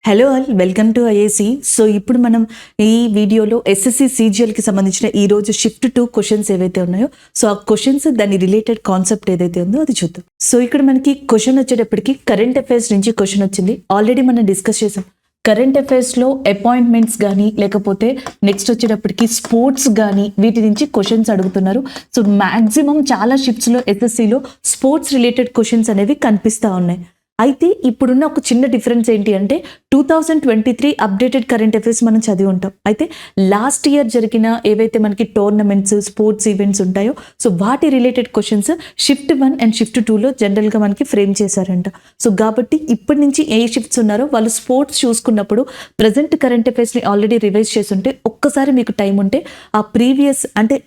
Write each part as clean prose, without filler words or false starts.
Hello all welcome to IAC. So ఇప్పుడు మనం ఈ వీడియోలో ఎస్ఎస్సి సీజీఎల్కి సంబంధించిన ఈరోజు షిఫ్ట్ 2 క్వశ్చన్స్ ఏవైతే ఉన్నాయో సో ఆ క్వశ్చన్స్ దాని రిలేటెడ్ కాన్సెప్ట్ ఏదైతే ఉందో అది చూద్దాం. సో ఇక్కడ మనకి క్వశ్చన్ వచ్చేటప్పటికి కరెంట్ అఫైర్స్ నుంచి క్వశ్చన్ వచ్చింది. ఆల్రెడీ మనం డిస్కస్ చేసాం. కరెంట్ అఫైర్స్లో అపాయింట్మెంట్స్ కానీ లేకపోతే నెక్స్ట్ వచ్చేటప్పటికి స్పోర్ట్స్ కానీ వీటి నుంచి క్వశ్చన్స్ అడుగుతున్నారు. సో మ్యాక్సిమం చాలా షిఫ్ట్స్లో ఎస్ఎస్సిలో స్పోర్ట్స్ రిలేటెడ్ క్వశ్చన్స్ అనేవి కనిపిస్తూ ఉన్నాయి. అయితే ఇప్పుడున్న ఒక చిన్న డిఫరెన్స్ ఏంటి అంటే 2023 అప్డేటెడ్ కరెంట్ అఫైర్స్ మనం చదివి ఉంటాం. అయితే లాస్ట్ ఇయర్ జరిగిన ఏవైతే మనకి టోర్నమెంట్స్ స్పోర్ట్స్ ఈవెంట్స్ ఉంటాయో సో వాటి related questions shift 1 and shift 2లో జనరల్గా మనకి ఫ్రేమ్ చేశారంట. సో కాబట్టి ఇప్పటి నుంచి ఏ షిఫ్ట్స్ ఉన్నారో వాళ్ళు స్పోర్ట్స్ చూసుకున్నప్పుడు ప్రజెంట్ కరెంట్ అఫైర్స్ని ఆల్రెడీ రివైజ్ చేస్తుంటే ఒక్కసారి మీకు టైం ఉంటే ఆ ప్రీవియస్ అంటే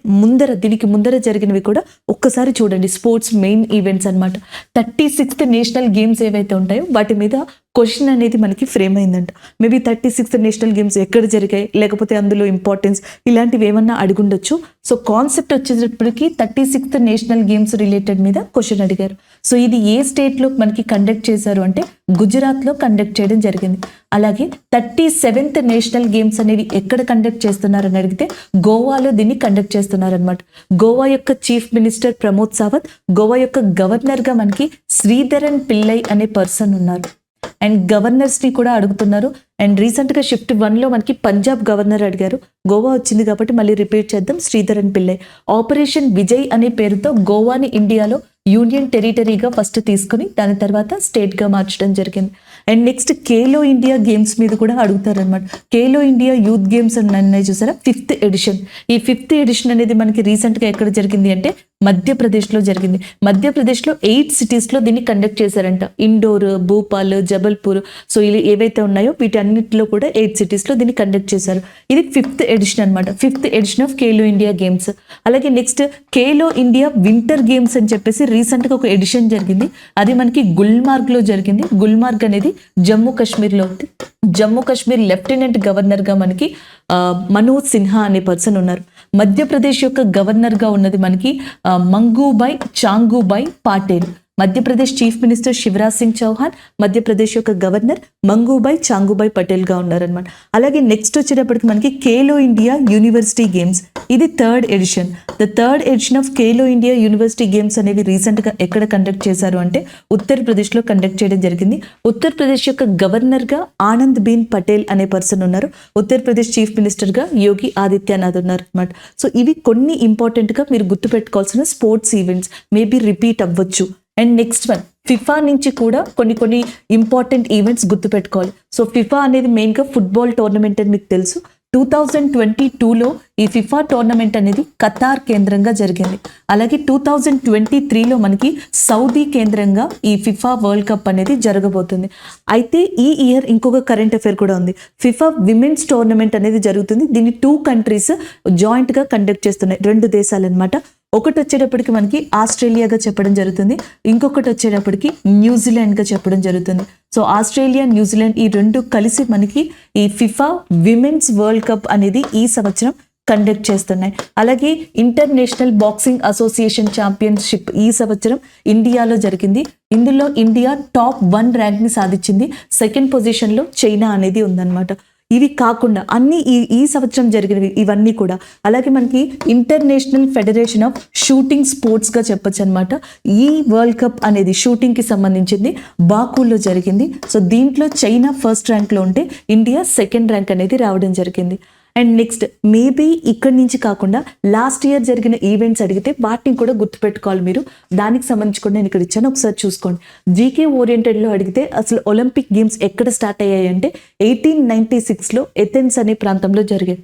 దీనికి ముందర జరిగినవి కూడా ఒక్కసారి చూడండి. స్పోర్ట్స్ మెయిన్ ఈవెంట్స్ అనమాట. 36th నేషనల్ గేమ్స్ ఏవైతే ఉంటాయో వాటి మీద క్వశ్చన్ అనేది మనకి ఫ్రేమ్ అయిందంట. మేబీ 36th నేషనల్ గేమ్స్ ఎక్కడ జరిగాయి లేకపోతే అందులో ఇంపార్టెన్స్ ఇలాంటివి ఏమన్నా అడుగుండొచ్చు. సో కాన్సెప్ట్ వచ్చేటప్పటికి 36th నేషనల్ గేమ్స్ రిలేటెడ్ మీద క్వశ్చన్ అడిగారు. సో ఇది ఏ స్టేట్లో మనకి కండక్ట్ చేశారు అంటే గుజరాత్లో కండక్ట్ చేయడం జరిగింది. అలాగే 37th నేషనల్ గేమ్స్ అనేవి ఎక్కడ కండక్ట్ చేస్తున్నారని అడిగితే గోవాలో దీన్ని కండక్ట్ చేస్తున్నారనమాట. గోవా యొక్క చీఫ్ మినిస్టర్ ప్రమోద్ సావంత్, గోవా యొక్క గవర్నర్గా మనకి శ్రీధరన్ పిల్లై అనే పర్సన్ ఉన్నారు. అండ్ గవర్నర్స్ని కూడా అడుగుతున్నారు. అండ్ రీసెంట్గా షిఫ్ట్ 1లో మనకి పంజాబ్ గవర్నర్ అడిగారు. గోవా వచ్చింది కాబట్టి మళ్ళీ రిపీట్ చేద్దాం. శ్రీధరన్ పిల్లై ఆపరేషన్ విజయ్ అనే పేరుతో గోవాని ఇండియాలో యూనియన్ టెరిటరీగా ఫస్ట్ తీసుకుని దాని తర్వాత స్టేట్గా మార్చడం జరిగింది. And next Khelo India games మీద కూడా అడుగుతారనమాట. ఖేలో ఇండియా యూత్ గేమ్స్ అని అన్నాయి చూసారా, 5th ఎడిషన్. ఈ 5th ఎడిషన్ అనేది మనకి రీసెంట్గా ఎక్కడ జరిగింది అంటే మధ్యప్రదేశ్లో జరిగింది. మధ్యప్రదేశ్లో 8 సిటీస్లో దీన్ని కండక్ట్ చేశారంట. ఇండోర్, భూపాల్, జబల్పూర్ సో ఇలా ఏవైతే ఉన్నాయో వీటన్నిటిలో కూడా 8 సిటీస్లో దీన్ని కండక్ట్ చేశారు. ఇది 5th ఎడిషన్ అనమాట. 5th edition of Khelo India games. అలాగే next Khelo India winter games అని చెప్పేసి రీసెంట్గా ఒక ఎడిషన్ జరిగింది. అది మనకి గుల్మార్గ్లో జరిగింది. గుల్మార్గ్ అనేది జమ్మూ కాశ్మీర్లో ఉంది. జమ్మూ కాశ్మీర్ లెఫ్టినెంట్ గవర్నర్గా మనకి మనోజ్ సిన్హా అనే పర్సన్ ఉన్నారు. మధ్యప్రదేశ్ యొక్క గవర్నర్గా ఉన్నది మనకి మంగూబాయ్ చాంగూబాయ్ పాటేల్. మధ్యప్రదేశ్ చీఫ్ మినిస్టర్ శివరాజ్ సింగ్ చౌహాన్, మధ్యప్రదేశ్ యొక్క గవర్నర్ మంగూబాయ్ చాంగూబాయ్ పటేల్గా ఉన్నారనమాట. అలాగే నెక్స్ట్ వచ్చేటప్పటికి మనకి ఖేలో ఇండియా యూనివర్సిటీ గేమ్స్. ఇది 3rd edition. The 3rd edition of Khelo India University Games అనేవి రీసెంట్గా ఎక్కడ కండక్ట్ చేశారు అంటే ఉత్తరప్రదేశ్లో కండక్ట్ చేయడం జరిగింది. ఉత్తరప్రదేశ్ యొక్క గవర్నర్గా ఆనంద్ బీన్ పటేల్ అనే పర్సన్ ఉన్నారు. ఉత్తరప్రదేశ్ చీఫ్ మినిస్టర్గా యోగి ఆదిత్యనాథ్ ఉన్నారు అనమాట. సో ఇవి కొన్ని ఇంపార్టెంట్గా మీరు గుర్తుపెట్టుకోవాల్సిన స్పోర్ట్స్ ఈవెంట్స్. మేబీ రిపీట్ అవ్వచ్చు. అండ్ నెక్స్ట్ వన్ ఫిఫా నుంచి కూడా కొన్ని ఇంపార్టెంట్ ఈవెంట్స్ గుర్తుపెట్టుకోవాలి. సో ఫిఫా అనేది మెయిన్గా ఫుట్బాల్ టోర్నమెంట్ అని మీకు తెలుసు. 2022లో ఈ ఫిఫా టోర్నమెంట్ అనేది ఖతార్ కేంద్రంగా జరిగింది. అలాగే 2023లో మనకి సౌదీ కేంద్రంగా ఈ ఫిఫా వరల్డ్ కప్ అనేది జరగబోతుంది. అయితే ఈ ఇయర్ ఇంకొక కరెంట్ అఫైర్ కూడా ఉంది. ఫిఫా విమెన్స్ టోర్నమెంట్ అనేది జరుగుతుంది. దీన్ని 2 కంట్రీస్ జాయింట్గా కండక్ట్ చేస్తున్నాయి, 2 దేశాలు అనమాట. ఒకటి వచ్చేటప్పటికి మనకి ఆస్ట్రేలియాగా చెప్పడం జరుగుతుంది, ఇంకొకటి వచ్చేటప్పటికి న్యూజిలాండ్గా చెప్పడం జరుగుతుంది. సో ఆస్ట్రేలియా, న్యూజిలాండ్ ఈ 2 కలిసి మనకి ఈ ఫిఫా విమెన్స్ వరల్డ్ కప్ అనేది ఈ సంవత్సరం కండక్ట్ చేస్తున్నాయి. అలాగే ఇంటర్నేషనల్ బాక్సింగ్ అసోసియేషన్ ఛాంపియన్షిప్ ఈ సంవత్సరం ఇండియాలో జరిగింది. ఇందులో ఇండియా టాప్ 1 ర్యాంక్ని సాధించింది. 2nd పొజిషన్లో చైనా అనేది ఉందన్నమాట. ఇవి కాకుండా అన్ని ఈ సంవత్సరం జరిగినవి ఇవన్నీ కూడా. అలాగే మనకి ఇంటర్నేషనల్ ఫెడరేషన్ ఆఫ్ షూటింగ్ స్పోర్ట్స్గా చెప్పొచ్చు అనమాట. ఈ వరల్డ్ కప్ అనేది షూటింగ్కి సంబంధించింది బాకులో జరిగింది. సో దీంట్లో చైనా 1st ర్యాంక్లో ఉంటే ఇండియా 2nd ర్యాంక్ అనేది రావడం జరిగింది. అండ్ నెక్స్ట్ మేబీ ఇక్కడి నుంచి కాకుండా లాస్ట్ ఇయర్ జరిగిన ఈవెంట్స్ అడిగితే వాటిని కూడా గుర్తుపెట్టుకోవాలి మీరు. దానికి సంబంధించి కూడా నేను ఇక్కడ ఇచ్చాను, ఒకసారి చూసుకోండి. జీకే ఓరియంటెడ్లో అడిగితే అసలు ఒలింపిక్ గేమ్స్ ఎక్కడ స్టార్ట్ అయ్యాయి అంటే 1896లో ఎథెన్స్ అనే ప్రాంతంలో జరిగాయి.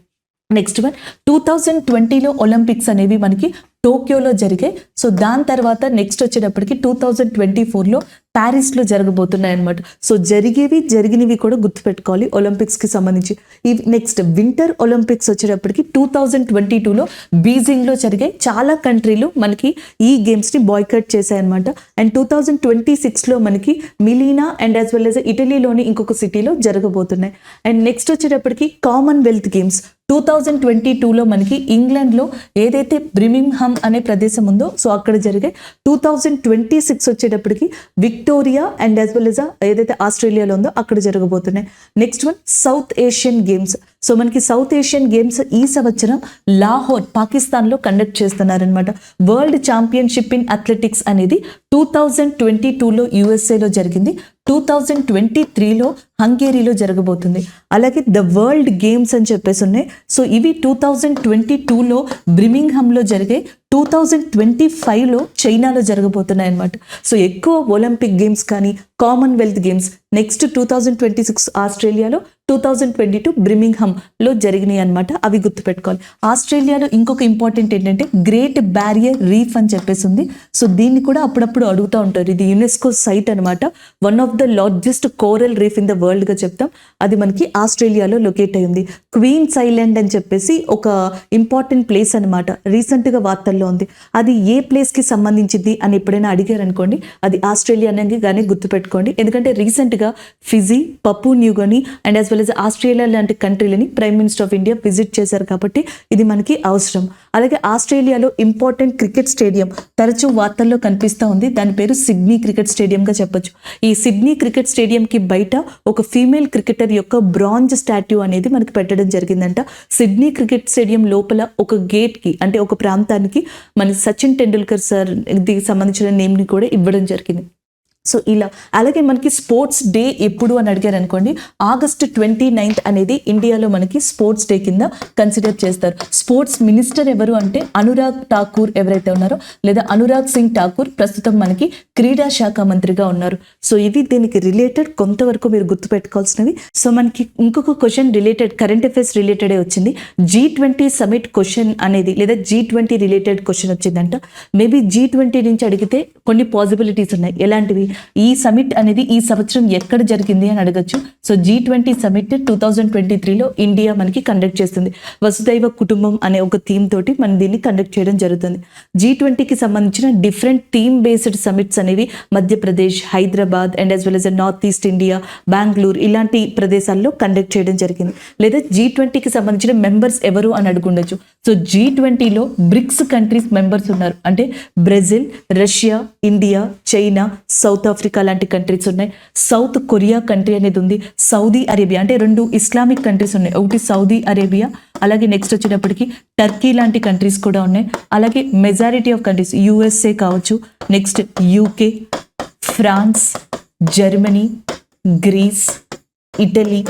నెక్స్ట్ వన్ 2020లో ఒలింపిక్స్ అనేవి మనకి టోక్యోలో జరిగాయి. సో దాని తర్వాత నెక్స్ట్ వచ్చేటప్పటికి 2024లో ప్యారిస్లో జరగబోతున్నాయి అనమాట. సో జరిగినవి కూడా గుర్తుపెట్టుకోవాలి ఒలింపిక్స్కి సంబంధించి. ఈ నెక్స్ట్ వింటర్ ఒలింపిక్స్ వచ్చేటప్పటికి 2022లో బీజింగ్లో జరిగాయి. చాలా కంట్రీలు మనకి ఈ గేమ్స్ని బాయ్కట్ చేశాయన్నమాట. అండ్ 2026లో మనకి మిలీనా అండ్ యాజ్ వెల్ యాజ్ ఇటలీలోని ఇంకొక సిటీలో జరగబోతున్నాయి. అండ్ నెక్స్ట్ వచ్చేటప్పటికి కామన్వెల్త్ గేమ్స్ 2022లో మనకి ఇంగ్లాండ్లో ఏదైతే బ్రిమింగ్హామ్ అనే ప్రదేశం ఉందో సో అక్కడ జరిగే 2026 వచ్చేటప్పటికి Victoria and as well as ఏదైతే ఆస్ట్రేలియాలో ఉందో అక్కడ జరగబోతున్నాయి. Next one South Asian Games. So మనకి సౌత్ ఏషియన్ గేమ్స్ ఈ సంవత్సరం లాహోర్ పాకిస్తాన్లో కండక్ట్ చేస్తున్నారనమాట. వరల్డ్ ఛాంపియన్షిప్ ఇన్ అథ్లెటిక్స్ అనేది 2022లో యుఎస్ఏలో జరిగింది, 2023లో హంగేరీలో జరగబోతుంది. అలాగే ద వరల్డ్ గేమ్స్ అని చెప్పేసి ఉన్నాయి. సో ఇవి 2022లో బ్రిమింగ్హామ్లో జరిగే, 2025లో చైనాలో జరగబోతున్నాయి అనమాట. సో ఎక్కువ ఒలింపిక్ గేమ్స్ కానీ కామన్వెల్త్ గేమ్స్ నెక్స్ట్ 2026 ఆస్ట్రేలియాలో, 2022 బ్రిమింగ్హామ్లో జరిగినాయి అనమాట. అవి గుర్తుపెట్టుకోవాలి. ఆస్ట్రేలియాలో ఇంకొక ఇంపార్టెంట్ ఏంటంటే గ్రేట్ బ్యారియర్ రీఫ్ అని చెప్పేసి ఉంది. సో దీన్ని కూడా అప్పుడప్పుడు అడుగుతూ ఉంటారు. ఇది యునెస్కో సైట్ అనమాట. One of the largest coral reef in the వరల్డ్గా చెప్తాం. అది మనకి ఆస్ట్రేలియాలో లొకేట్ అయి ఉంది. క్వీన్స్ ఐలాండ్ అని చెప్పేసి ఒక ఇంపార్టెంట్ ప్లేస్ అనమాట. రీసెంట్గా వార్తల్లో ఉంది. అది ఏ ప్లేస్కి సంబంధించింది అని ఎప్పుడైనా అడిగారు అనుకోండి, అది ఆస్ట్రేలియా అనేది కానీ గుర్తుపెట్టుకోండి. ఎందుకంటే రీసెంట్గా Fiji, Papua New Guinea and as well as Australia లాంటి కంట్రీలని prime minister of India visit చేశారు కాబట్టి ఇది మనకి అవసరం. అలాగే ఆస్ట్రేలియాలో ఇంపార్టెంట్ క్రికెట్ స్టేడియం తరచూ వార్తల్లో కనిపిస్తూ ఉంది. దాని పేరు సిడ్నీ క్రికెట్ స్టేడియంగా చెప్పొచ్చు. ఈ సిడ్నీ క్రికెట్ స్టేడియంకి బయట ఒక ఫీమేల్ క్రికెటర్ యొక్క బ్రాంజ్ స్టాట్యూ అనేది మనకి పెట్టడం జరిగిందంట. సిడ్నీ క్రికెట్ స్టేడియం లోపల ఒక గేట్కి అంటే ఒక ప్రాంతానికి మన సచిన్ టెండూల్కర్ సార్ దీనికి సంబంధించిన నేమ్ని కూడా ఇవ్వడం జరిగింది. సో ఇలా. అలాగే మనకి స్పోర్ట్స్ డే ఎప్పుడు అని అడిగారు అనుకోండి, ఆగస్ట్ 29 అనేది ఇండియాలో మనకి స్పోర్ట్స్ డే కింద కన్సిడర్ చేస్తారు. స్పోర్ట్స్ మినిస్టర్ ఎవరు అంటే అనురాగ్ ఠాకూర్ ఎవరైతే ఉన్నారో, లేదా అనురాగ్ సింగ్ ఠాకూర్ ప్రస్తుతం మనకి క్రీడా శాఖ మంత్రిగా ఉన్నారు. సో ఇది దీనికి రిలేటెడ్ కొంతవరకు మీరు గుర్తుపెట్టుకోవాల్సినవి. సో మనకి ఇంకొక క్వశ్చన్ రిలేటెడ్ కరెంట్ అఫైర్స్ రిలేటెడే వచ్చింది. G20 సమిట్ క్వశ్చన్ అనేది లేదా G20 రిలేటెడ్ క్వశ్చన్ వచ్చిందంట. మేబీ G20 నుంచి అడిగితే కొన్ని పాసిబిలిటీస్ ఉన్నాయి. ఎలాంటివి? ఈ సమిట్ అనేది ఈ సంవత్సరం ఎక్కడ జరిగింది అని అడగచ్చు. సో G20 సమిట్ 2023లో ఇండియా మనకి కండక్ట్ చేస్తుంది. వసుదైవ కుటుంబం అనే ఒక థీమ్ తోటి మనం దీన్ని కండక్ట్ చేయడం జరుగుతుంది. G20కి సంబంధించిన డిఫరెంట్ థీమ్ బేస్డ్ సమిట్స్ అనేవి Madhya Pradesh, Hyderabad and as well as north east India, Bengaluru ఇలాంటి ప్రదేశాల్లో కండక్ట్ చేయడం జరిగింది. లేదా G20కి సంబంధించిన మెంబర్స్ ఎవరు అని అడుగుండొచ్చు. సో G20లో బ్రిక్స్ కంట్రీస్ మెంబర్స్ ఉన్నారు. అంటే Brazil, Russia, India, China, south Africa లాంటి కంట్రీస్ ఉన్నాయి. సౌత్ కొరియా కంట్రీ అనేది ఉంది. సౌదీ అరేబియా అంటే 2 ఇస్లామిక్ కంట్రీస్ ఉన్నాయి. ఒకటి సౌదీ అరేబియా, అలాగే నెక్స్ట్ వచ్చేటప్పటికి టర్కీ లాంటి కంట్రీస్ కూడా ఉన్నాయి. అలాగే మెజారిటీ ఆఫ్ కంట్రీస్ USA కావచ్చు, next UK, France, Germany, Greece, Italy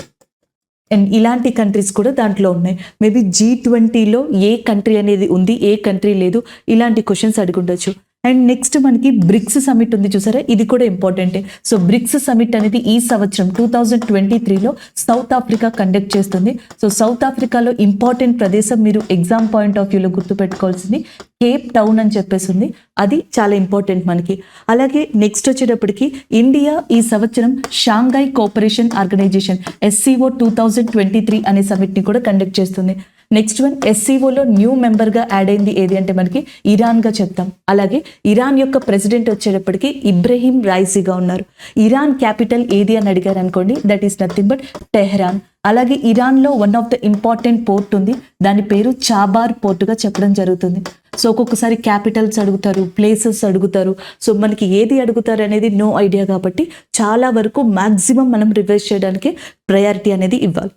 and ఇలాంటి కంట్రీస్ కూడా దాంట్లో ఉన్నాయి. మేబీ G20లో ఏ కంట్రీ అనేది ఉంది, ఏ కంట్రీ లేదు, ఇలాంటి క్వశ్చన్స్ అడుగుండొచ్చు. అండ్ నెక్స్ట్ మనకి బ్రిక్స్ సమిట్ ఉంది చూసారా, ఇది కూడా ఇంపార్టెంటే. సో బ్రిక్స్ సమిట్ అనేది ఈ సంవత్సరం 2023లో సౌత్ ఆఫ్రికా కండక్ట్ చేస్తుంది. సో సౌత్ ఆఫ్రికాలో ఇంపార్టెంట్ ప్రదేశం మీరు ఎగ్జామ్ పాయింట్ ఆఫ్ వ్యూలో గుర్తుపెట్టుకోవాల్సింది కేప్ టౌన్ అని చెప్పేసి ఉంది. అది చాలా ఇంపార్టెంట్ మనకి. అలాగే నెక్స్ట్ వచ్చేటప్పటికి ఇండియా ఈ సంవత్సరం షాంఘై కోఆపరేషన్ ఆర్గనైజేషన్ SCO 2023 అనే సమిట్ని కూడా కండక్ట్ చేస్తుంది. నెక్స్ట్ వన్ SCOలో న్యూ మెంబర్గా యాడ్ అయింది ఏది అంటే మనకి ఇరాన్గా చెప్తాం. అలాగే ఇరాన్ యొక్క ప్రెసిడెంట్ వచ్చేటప్పటికి ఇబ్రహీం రైసీగా ఉన్నారు. ఇరాన్ క్యాపిటల్ ఏది అని అడిగారు అనుకోండి, that is nothing but Tehran. అలాగే ఇరాన్లో one of the important port ఉంది, దాని పేరు చాబార్ పోర్టుగా చెప్పడం జరుగుతుంది. సో ఒక్కొక్కసారి క్యాపిటల్స్ అడుగుతారు, ప్లేసెస్ అడుగుతారు. సో మనకి ఏది అడుగుతారు అనేది నో ఐడియా కాబట్టి చాలా వరకు మ్యాక్సిమం మనం రివైజ్ చేయడానికి ప్రయారిటీ అనేది ఇవ్వాలి.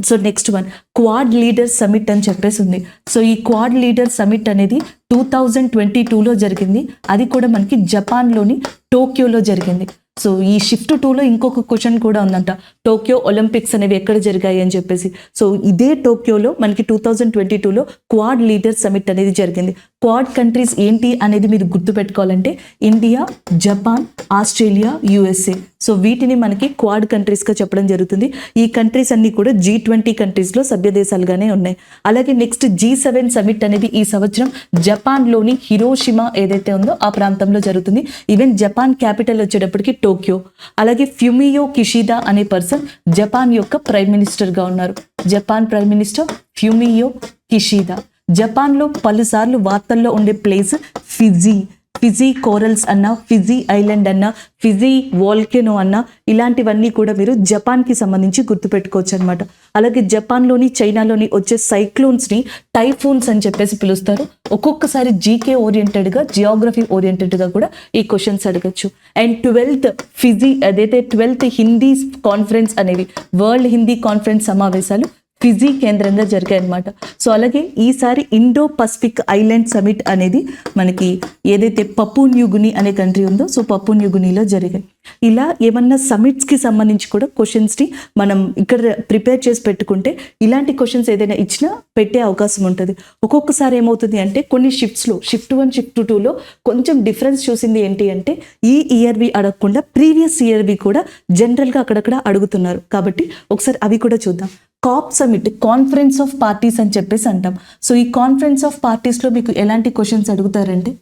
So next one quad leader summit అని చెప్పేసి ఉంది. సో ఈ క్వాడ్ లీడర్ సమిట్ అనేది 2022లో జరిగింది. అది కూడా మనకి జపాన్లోని టోక్యోలో జరిగింది. సో ఈ షిఫ్ట్ 2లో ఇంకొక క్వశ్చన్ కూడా ఉందంట, టోక్యో ఒలింపిక్స్ అనేవి ఎక్కడ జరిగాయి అని చెప్పేసి. సో ఇదే టోక్యోలో మనకి 2022లో క్వాడ్ లీడర్ సమిట్ అనేది జరిగింది. క్వాడ్ కంట్రీస్ ఏంటి అనేది మీరు గుర్తుపెట్టుకోవాలంటే India, Japan, Australia, USA. So వీటిని మనకి క్వాడ్ కంట్రీస్గా చెప్పడం జరుగుతుంది. ఈ కంట్రీస్ అన్ని కూడా G20 కంట్రీస్లో సభ్య దేశాలుగానే ఉన్నాయి. అలాగే నెక్స్ట్ G7 సమిట్ అనేది ఈ సంవత్సరం జపాన్లోని హిరోషిమా ఏదైతే ఉందో ఆ ప్రాంతంలో జరుగుతుంది. ఈవెన్ జపాన్ క్యాపిటల్ వచ్చేటప్పటికి టోక్యో. అలాగే ఫ్యూమియో కిషిదా అనే పర్సన్ జపాన్ యొక్క ప్రైమ్ మినిస్టర్గా ఉన్నారు. Japan prime minister Fumio Kishida. జపాన్లో పలుసార్లు వార్తల్లో ఉండే ప్లేస్ ఫిజీ. ఫిజీ కోరల్స్ అన్న, ఫిజీ ఐలాండ్ అన్న, ఫిజీ వాల్కెనో అన్న, ఇలాంటివన్నీ కూడా మీరు జపాన్కి సంబంధించి గుర్తుపెట్టుకోవచ్చు అనమాట. అలాగే జపాన్లోని, చైనాలోని వచ్చే సైక్లోన్స్ని టైఫూన్స్ అని చెప్పేసి పిలుస్తారు. ఒక్కొక్కసారి జీకే ఓరియంటెడ్గా, జియోగ్రఫీ ఓరియంటెడ్గా కూడా ఈ క్వశ్చన్స్ అడగచ్చు. అండ్ 12th హిందీ కాన్ఫరెన్స్ అనేవి, వరల్డ్ హిందీ కాన్ఫరెన్స్ సమావేశాలు ఫిజీ కేంద్రంగా జరిగాయి అనమాట. సో అలాగే ఈసారి ఇండో పసిఫిక్ ఐలాండ్ సమిట్ అనేది మనకి ఏదైతే పప్పు న్యూగిని అనే కంట్రీ ఉందో, సో పప్పు న్యూగినిలో జరిగాయి. ఇలా ఏమన్నా సమిట్స్కి సంబంధించి కూడా క్వశ్చన్స్ని మనం ఇక్కడ ప్రిపేర్ చేసి పెట్టుకుంటే ఇలాంటి క్వశ్చన్స్ ఏదైనా ఇచ్చినా పెట్టే అవకాశం ఉంటుంది. ఒక్కొక్కసారి ఏమవుతుంది అంటే కొన్ని షిఫ్ట్స్లో, షిఫ్ట్ 1, షిఫ్ట్ 2లో కొంచెం డిఫరెన్స్ చూసింది ఏంటి అంటే ఈ ఇయర్వి అడగకుండా ప్రీవియస్ ఇయర్వి కూడా జనరల్గా అక్కడక్కడ అడుగుతున్నారు. కాబట్టి ఒకసారి అవి కూడా చూద్దాం. COP summit, conference of parties అని చెప్పేసి అంటాం. సో ఈ కాన్ఫరెన్స్ ఆఫ్ పార్టీస్లో మీకు ఎలాంటి క్వశ్చన్స్ అడుగుతారంటే,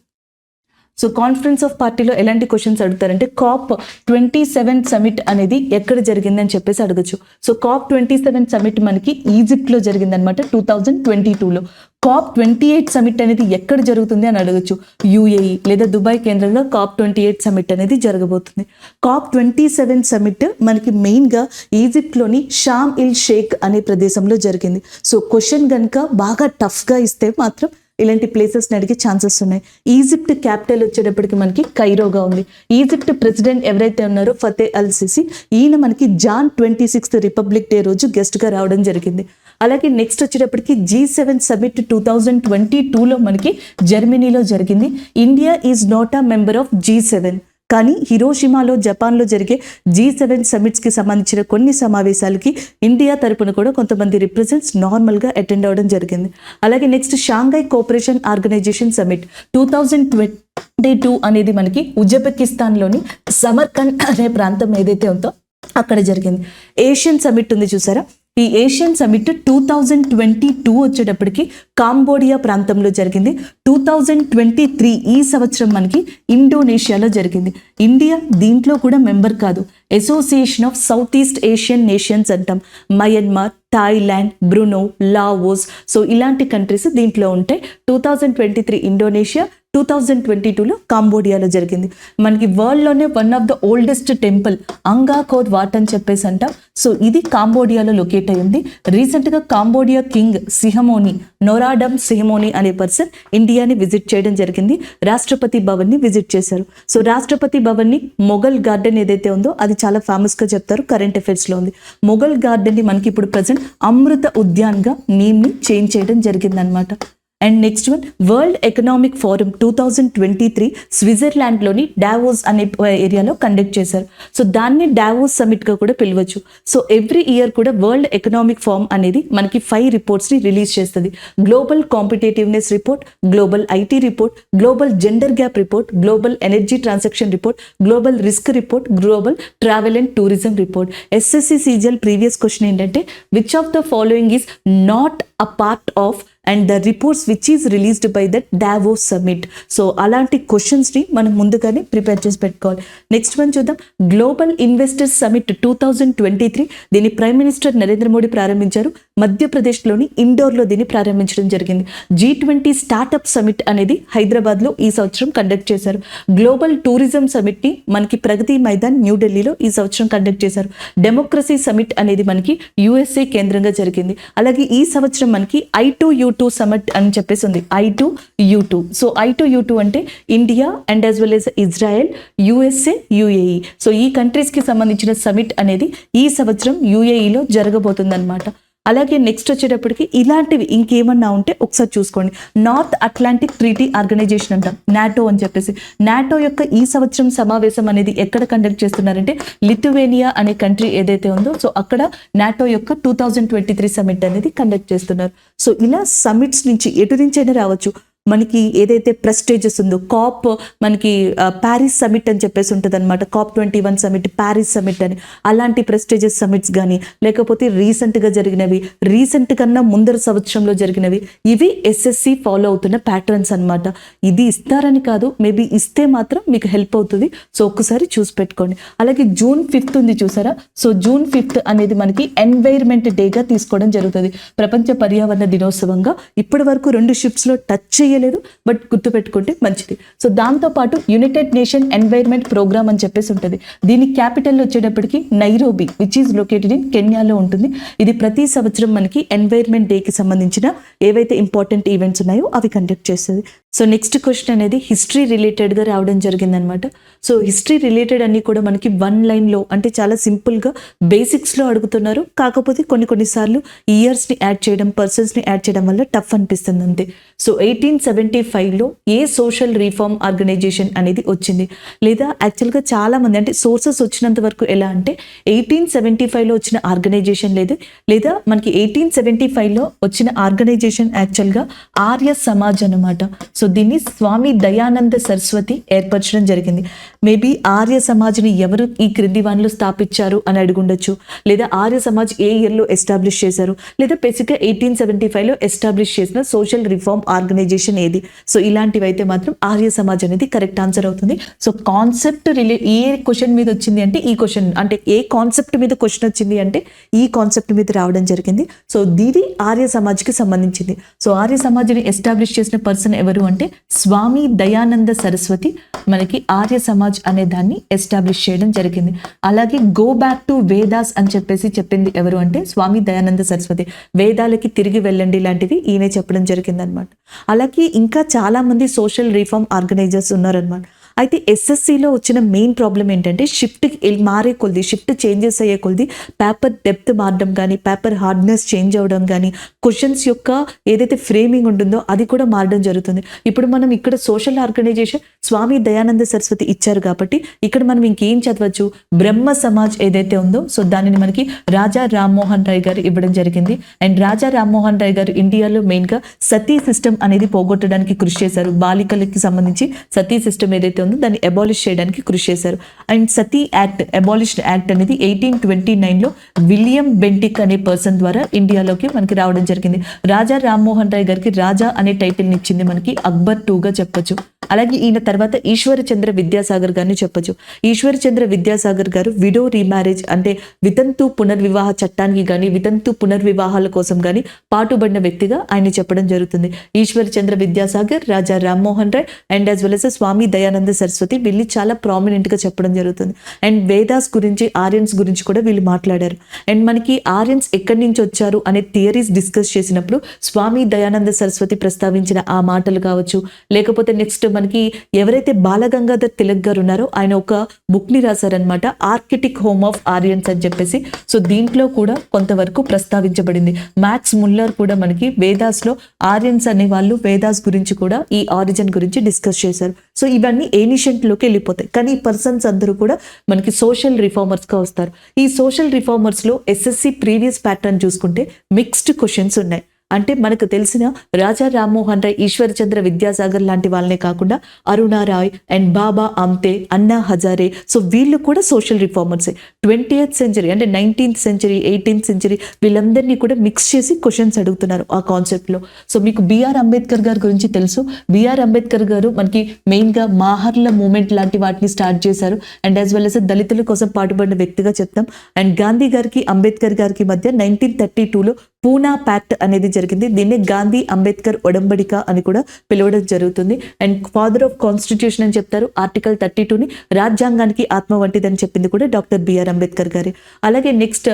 సో కాన్ఫరెన్స్ ఆఫ్ పార్టీలో ఎలాంటి క్వశ్చన్స్ అడుగుతారంటే COP 27 సమిట్ అనేది ఎక్కడ జరిగిందని చెప్పేసి అడగచ్చు. సో COP 27 సమిట్ మనకి ఈజిప్ట్లో జరిగిందనమాట 2022లో. COP 28 సమిట్ అనేది ఎక్కడ జరుగుతుంది అని అడగచ్చు. UAE లేదా దుబాయ్ కేంద్రంగా COP 28 సమిట్ అనేది జరగబోతుంది. COP 27 సమిట్ మనకి మెయిన్గా ఈజిప్ట్లోని షామ్ ఇల్ షేక్ అనే ప్రదేశంలో జరిగింది. సో క్వశ్చన్ కనుక బాగా టఫ్గా ఇస్తే మాత్రం ఇలాంటి ప్లేసెస్ని అడిగే ఛాన్సెస్ ఉన్నాయి. ఈజిప్ట్ క్యాపిటల్ వచ్చేటప్పటికి మనకి కైరోగా ఉంది. ఈజిప్ట్ ప్రెసిడెంట్ ఎవరైతే ఉన్నారో ఫతే అల్ సిసి, ఈయన మనకి జాన్ 26th రిపబ్లిక్ డే రోజు గెస్ట్గా రావడం జరిగింది. అలాగే నెక్స్ట్ వచ్చేటప్పటికి G7 సమిట్ 2022లో మనకి జర్మనీలో జరిగింది. India is not a member of G7, కానీ హిరోషిమాలో, జపాన్లో జరిగే G7 సమిట్స్కి సంబంధించిన కొన్ని సమావేశాలకి ఇండియా తరపున కూడా కొంతమంది రిప్రజెంట్స్ నార్మల్గా అటెండ్ అవ్వడం జరిగింది. అలాగే next Shanghai Cooperation Organisation summit 2022 అనేది మనకి ఉజ్బెకిస్తాన్లోని సమర్కండ్ అనే ప్రాంతం ఏదైతే ఉందో అక్కడ జరిగింది. ఏషియన్ సమిట్ ఉంది చూసారా, ఈ ఏషియన్ సమిట్ 2022 వచ్చేటప్పటికి కాంబోడియా ప్రాంతంలో జరిగింది. 2023 ఈ సంవత్సరం మనకి ఇండోనేషియాలో జరిగింది. ఇండియా దీంట్లో కూడా మెంబర్ కాదు. Association of South East Asian Nations అంటాం. Myanmar, Thailand, Brunei, Laos, so ఇలాంటి కంట్రీస్ దీంట్లో ఉంటాయి. 2023 ఇండోనేషియా, 2022లో కాంబోడియాలో జరిగింది. మనకి వరల్డ్లోనే one of the oldest temple Angkor Wat అని చెప్పేసి అంటాం. సో ఇది కాంబోడియాలో లొకేట్ అయ్యింది. రీసెంట్గా కాంబోడియా కింగ్ సిహమోని, నోరాడమ్ సిహమోని అనే పర్సన్ ఇండియాని విజిట్ చేయడం జరిగింది. రాష్ట్రపతి భవన్ని విజిట్ చేశారు. సో రాష్ట్రపతి భవన్ని మొఘల్ గార్డెన్ ఏదైతే ఉందో అది చాలా ఫేమస్గా చెప్తారు, కరెంట్ అఫైర్స్లో ఉంది. మొఘల్ గార్డెన్ని మనకి ఇప్పుడు ప్రజెంట్ అమృత ఉద్యాన్గా నేమ్ని చేంజ్ చేయడం జరిగిందనమాట. And next one, world Economic forum 2023 స్విట్జర్లాండ్లోని డావోస్ అనే ఏరియాలో కండక్ట్ చేశారు. సో దాన్ని డావోస్ సమిట్గా కూడా పిలవచ్చు. సో ఎవ్రీ ఇయర్ కూడా వరల్డ్ ఎకనామిక్ ఫోరం అనేది మనకి 5 రిపోర్ట్స్ని రిలీజ్ చేస్తుంది. Global competitiveness report, global IT report, global gender gap report, global energy transaction report, global risk report, global travel and tourism report. SSC CGL previous question ఏంటంటే which of the following is not a part of and the reports which is released by that Davos summit. So అలాంటి క్వశ్చన్స్ని మనం ముందుగానే prepare చేసి పెట్టుకోవాలి. Next one చూద్దాం, global investors summit 2023. దీన్ని prime minister Narendra Modi ప్రారంభించారు. మధ్యప్రదేశ్లోని ఇండోర్లో దీన్ని ప్రారంభించడం జరిగింది. G20 స్టార్టప్ సమిట్ అనేది హైదరాబాద్లో ఈ సంవత్సరం కండక్ట్ చేశారు. గ్లోబల్ టూరిజం సమిట్ని మనకి ప్రగతి మైదాన్ న్యూఢిల్లీలో ఈ సంవత్సరం కండక్ట్ చేశారు. డెమోక్రసీ సమిట్ అనేది మనకి USA కేంద్రంగా జరిగింది. అలాగే ఈ సంవత్సరం మనకి I2U2 సమిట్ అని చెప్పేసి ఉంది. I2U2. సో I2U2 అంటే India and as well as Israel, USA, UAE. So ఈ కంట్రీస్కి సంబంధించిన సమిట్ అనేది ఈ సంవత్సరం UAEలో జరగబోతుంది అనమాట. అలాగే నెక్స్ట్ వచ్చేటప్పటికి ఇలాంటివి ఇంకేమన్నా ఉంటే ఒకసారి చూసుకోండి. నార్త్ అట్లాంటిక్ ట్రీటీ ఆర్గనైజేషన్ అంటాం, నాటో అని చెప్పేసి. నాటో యొక్క ఈ సంవత్సరం సమావేశం అనేది ఎక్కడ కండక్ట్ చేస్తున్నారంటే లిథువేనియా అనే కంట్రీ ఏదైతే ఉందో సో అక్కడ నాటో యొక్క 2023 సమిట్ అనేది కండక్ట్ చేస్తున్నారు. సో ఇలా సమిట్స్ నుంచి ఎటు నుంచి అయినా రావచ్చు. మనకి ఏదైతే ప్రెస్టేజెస్ ఉందో కాప్, మనకి ప్యారిస్ సమిట్ అని చెప్పేసి ఉంటుంది అనమాట. COP 21 సమిట్, ప్యారిస్ సమిట్ అని, అలాంటి ప్రెస్టేజెస్ సమిట్స్ కానీ లేకపోతే రీసెంట్గా జరిగినవి, రీసెంట్ కన్నా ముందర సంవత్సరంలో జరిగినవి, ఇవి SSC ఫాలో అవుతున్న ప్యాటర్న్స్ అనమాట. ఇది ఇస్తారని కాదు, మేబీ ఇస్తే మాత్రం మీకు హెల్ప్ అవుతుంది. సో ఒక్కసారి చూసి పెట్టుకోండి. అలాగే June 5th ఉంది చూసారా. సో June 5th అనేది మనకి ఎన్వైర్న్మెంట్ డేగా తీసుకోవడం జరుగుతుంది, ప్రపంచ పర్యావరణ దినోత్సవంగా. ఇప్పటి వరకు 2 షిప్స్లో టచ్ ఐడియా లేదు, బట్ గుర్తుపెట్టుకుంటే మంచిది. సో దాంతోపాటు యునైటెడ్ నేషన్ ఎన్వైర్న్మెంట్ ప్రోగ్రామ్ అని చెప్పేసి ఉంటుంది. దీని క్యాపిటల్ వచ్చేటప్పటికి Nairobi, which is located in కెన్యాలో ఉంటుంది. ఇది ప్రతి సంవత్సరం మనకి ఎన్వైర్న్మెంట్ డేకి సంబంధించిన ఏవైతే ఇంపార్టెంట్ ఈవెంట్స్ ఉన్నాయో అవి కండక్ట్ చేస్తుంది. సో నెక్స్ట్ క్వశ్చన్ అనేది హిస్టరీ రిలేటెడ్గా రావడం జరిగిందనమాట. సో హిస్టరీ రిలేటెడ్ అన్ని కూడా మనకి 1 లైన్లో అంటే చాలా సింపుల్గా బేసిక్స్లో అడుగుతున్నారు. కాకపోతే కొన్నిసార్లు ఇయర్స్ని యాడ్ చేయడం, పర్సన్స్ని యాడ్ చేయడం వల్ల టఫ్ అనిపిస్తుంది అంతే. సో 1875లో ఏ సోషల్ రిఫార్మ్ ఆర్గనైజేషన్ అనేది వచ్చింది, లేదా యాక్చువల్గా చాలామంది అంటే సోర్సెస్ వచ్చినంత వరకు ఎలా అంటే 1875లో వచ్చిన ఆర్గనైజేషన్ లేదా మనకి 1875లో వచ్చిన ఆర్గనైజేషన్ యాక్చువల్గా ఆర్య సమాజ్ అనమాట. సో దీన్ని స్వామి దయానంద సరస్వతి ఏర్పరచడం జరిగింది. మేబీ ఆర్య సమాజ్ని ఎవరు ఈ క్రింది వానిలో స్థాపించారు అని అడుగుండొచ్చు, లేదా ఆర్య సమాజ్ ఏ ఇయర్లో ఎస్టాబ్లిష్ చేశారు, లేదా బేసిక్గా 1875లో ఎస్టాబ్లిష్ చేసిన సోషల్ రిఫార్మ్ ఆర్గనైజేషన్ ఏది. సో ఇలాంటివి అయితే మాత్రం ఆర్య సమాజ్ అనేది కరెక్ట్ ఆన్సర్ అవుతుంది. సో కాన్సెప్ట్ ఏ క్వశ్చన్ మీద వచ్చింది అంటే ఈ క్వశ్చన్, అంటే ఏ కాన్సెప్ట్ మీద క్వశ్చన్ వచ్చింది అంటే ఈ కాన్సెప్ట్ మీద రావడం జరిగింది. సో దీది ఆర్య సమాజ్కి సంబంధించింది. సో ఆర్య సమాజ్ని ఎస్టాబ్లిష్ చేసిన పర్సన్ ఎవరు అంటే స్వామి దయానంద సరస్వతి మనకి ఆర్య సమాజ్ అనే దాన్ని ఎస్టాబ్లిష్ చేయడం జరిగింది. అలాగే గో బ్యాక్ టు వేదాస్ అని చెప్పేసి చెప్పింది ఎవరు అంటే స్వామి దయానంద సరస్వతి. వేదాలకి తిరిగి వెళ్ళండి లాంటివి ఈయనే చెప్పడం జరిగింది అనమాట. అలాగే ఇంకా చాలా మంది సోషల్ రిఫార్మ్ ఆర్గనైజర్స్ ఉన్నారనమాట. అయితే ఎస్ఎస్సిలో వచ్చిన మెయిన్ ప్రాబ్లం ఏంటంటే షిఫ్ట్ మారే కొద్ది, షిఫ్ట్ చేంజెస్ అయ్యే కొద్ది పేపర్ డెప్త్ మారడం కానీ, పేపర్ హార్డ్నెస్ చేంజ్ అవ్వడం కానీ, క్వశ్చన్స్ యొక్క ఏదైతే ఫ్రేమింగ్ ఉంటుందో అది కూడా మారడం జరుగుతుంది. ఇప్పుడు మనం ఇక్కడ సోషల్ ఆర్గనైజేషన్ స్వామి దయానంద సరస్వతి ఇచ్చారు కాబట్టి ఇక్కడ మనం ఇంకేం చదవచ్చు, బ్రహ్మ సమాజ్ ఏదైతే ఉందో సో దానిని మనకి రాజా రామ్మోహన్ రాయ్ గారు ఇవ్వడం జరిగింది. అండ్ రాజా రామ్మోహన్ రాయ్ గారు ఇండియాలో మెయిన్గా సతీ సిస్టమ్ అనేది పోగొట్టడానికి కృషి చేశారు. బాలికలకి సంబంధించి సతీ సిస్టమ్ ఏదైతే దాన్ని అబాలిష్ చేయడానికి కృషి చేశారు. And Sati act, abolished act అనేది 1829లో విలియం బెంటిక్ అనే పర్సన్ ద్వారా ఇండియాలోకి మనకి రావడం జరిగింది. రాజా రామ్మోహన్ రాయ్ గారికి రాజా అనే టైటిల్ని ఇచ్చింది మనకి అక్బర్ 2గా చెప్పొచ్చు. అలాగే ఈయన తర్వాత ఈశ్వరచంద్ర విద్యాసాగర్ గారిని చెప్పొచ్చు. ఈశ్వరచంద్ర విద్యాసాగర్ గారు విడో రీమ్యారేజ్ అంటే వితంతు పునర్వివాహ చట్టానికి కానీ, వితంతు పునర్వివాహాల కోసం కానీ పాటుపడిన వ్యక్తిగా ఆయన చెప్పడం జరుగుతుంది. Ishwarchandra Vidyasagar, Raja Rammohan Roy and as well as Swami Dayananda Saraswati వీళ్ళు చాలా ప్రామినెంట్గా చెప్పడం జరుగుతుంది. అండ్ వేదాస్ గురించి, ఆర్యన్స్ గురించి కూడా వీళ్ళు మాట్లాడారు. అండ్ మనకి ఆర్యన్స్ ఎక్కడి నుంచి వచ్చారు అనే థియరీస్ డిస్కస్ చేసినప్పుడు స్వామి దయానంద సరస్వతి ప్రస్తావించిన ఆ మాటలు కావచ్చు, లేకపోతే నెక్స్ట్ మనకి ఎవరైతే బాలగంగాధర్ తిలక్ గారు ఉన్నారో ఆయన ఒక బుక్ ని రాశారనమాట, ఆర్కిటిక్ హోమ్ ఆఫ్ ఆర్యన్స్ అని చెప్పేసి. సో దీంట్లో కూడా కొంతవరకు ప్రస్తావించబడింది. మ్యాక్స్ ముల్లర్ కూడా మనకి వేదాస్లో ఆర్యన్స్ అనే వాళ్ళు వేదాస్ గురించి కూడా ఈ ఆరిజిన్ గురించి డిస్కస్ చేశారు. సో ఇవన్నీ ఏన్షియంట్లోకి వెళ్ళిపోతాయి. కానీ ఈ పర్సన్స్ అందరూ కూడా మనకి సోషల్ రిఫార్మర్స్గా వస్తారు. ఈ సోషల్ రిఫార్మర్స్లో ఎస్ఎస్సి ప్రీవియస్ ప్యాటర్న్ చూసుకుంటే మిక్స్డ్ క్వశ్చన్స్ ఉన్నాయి. అంటే మనకు తెలిసిన రాజా రామ్మోహన్ రాయ్, ఈశ్వరచంద్ర విద్యాసాగర్ లాంటి వాళ్ళనే కాకుండా Aruna Roy and Baba Amte, Anna Hazare, so వీళ్ళు కూడా సోషల్ రిఫార్మర్సే. 20th సెంచరీ అంటే 19th సెంచరీ, 18th సెంచరీ వీళ్ళందరినీ కూడా మిక్స్ చేసి క్వశ్చన్స్ అడుగుతున్నారు ఆ కాన్సెప్ట్లో. సో మీకు బిఆర్ అంబేద్కర్ గారి గురించి తెలుసు. బిఆర్ అంబేద్కర్ గారు మనకి మెయిన్గా మాహర్ల మూమెంట్ లాంటి వాటిని స్టార్ట్ చేశారు. అండ్ యాజ్ వెల్ as దళితుల కోసం పాటుపడిన వ్యక్తిగా చెప్తాం. అండ్ గాంధీ గారికి, అంబేద్కర్ గారికి మధ్య 1932లో పూనా ప్యాక్ట్ అనేది జరిగింది. దీన్ని గాంధీ అంబేద్కర్ ఒడంబడిక అని కూడా పిలవడం జరుగుతుంది. అండ్ ఫాదర్ ఆఫ్ కాన్స్టిట్యూషన్ అని చెప్తారు. ఆర్టికల్ 32ని రాజ్యాంగానికి ఆత్మ వంటిదని చెప్పింది కూడా డాక్టర్ బిఆర్ అంబేద్కర్ గారి. అలాగే నెక్స్ట్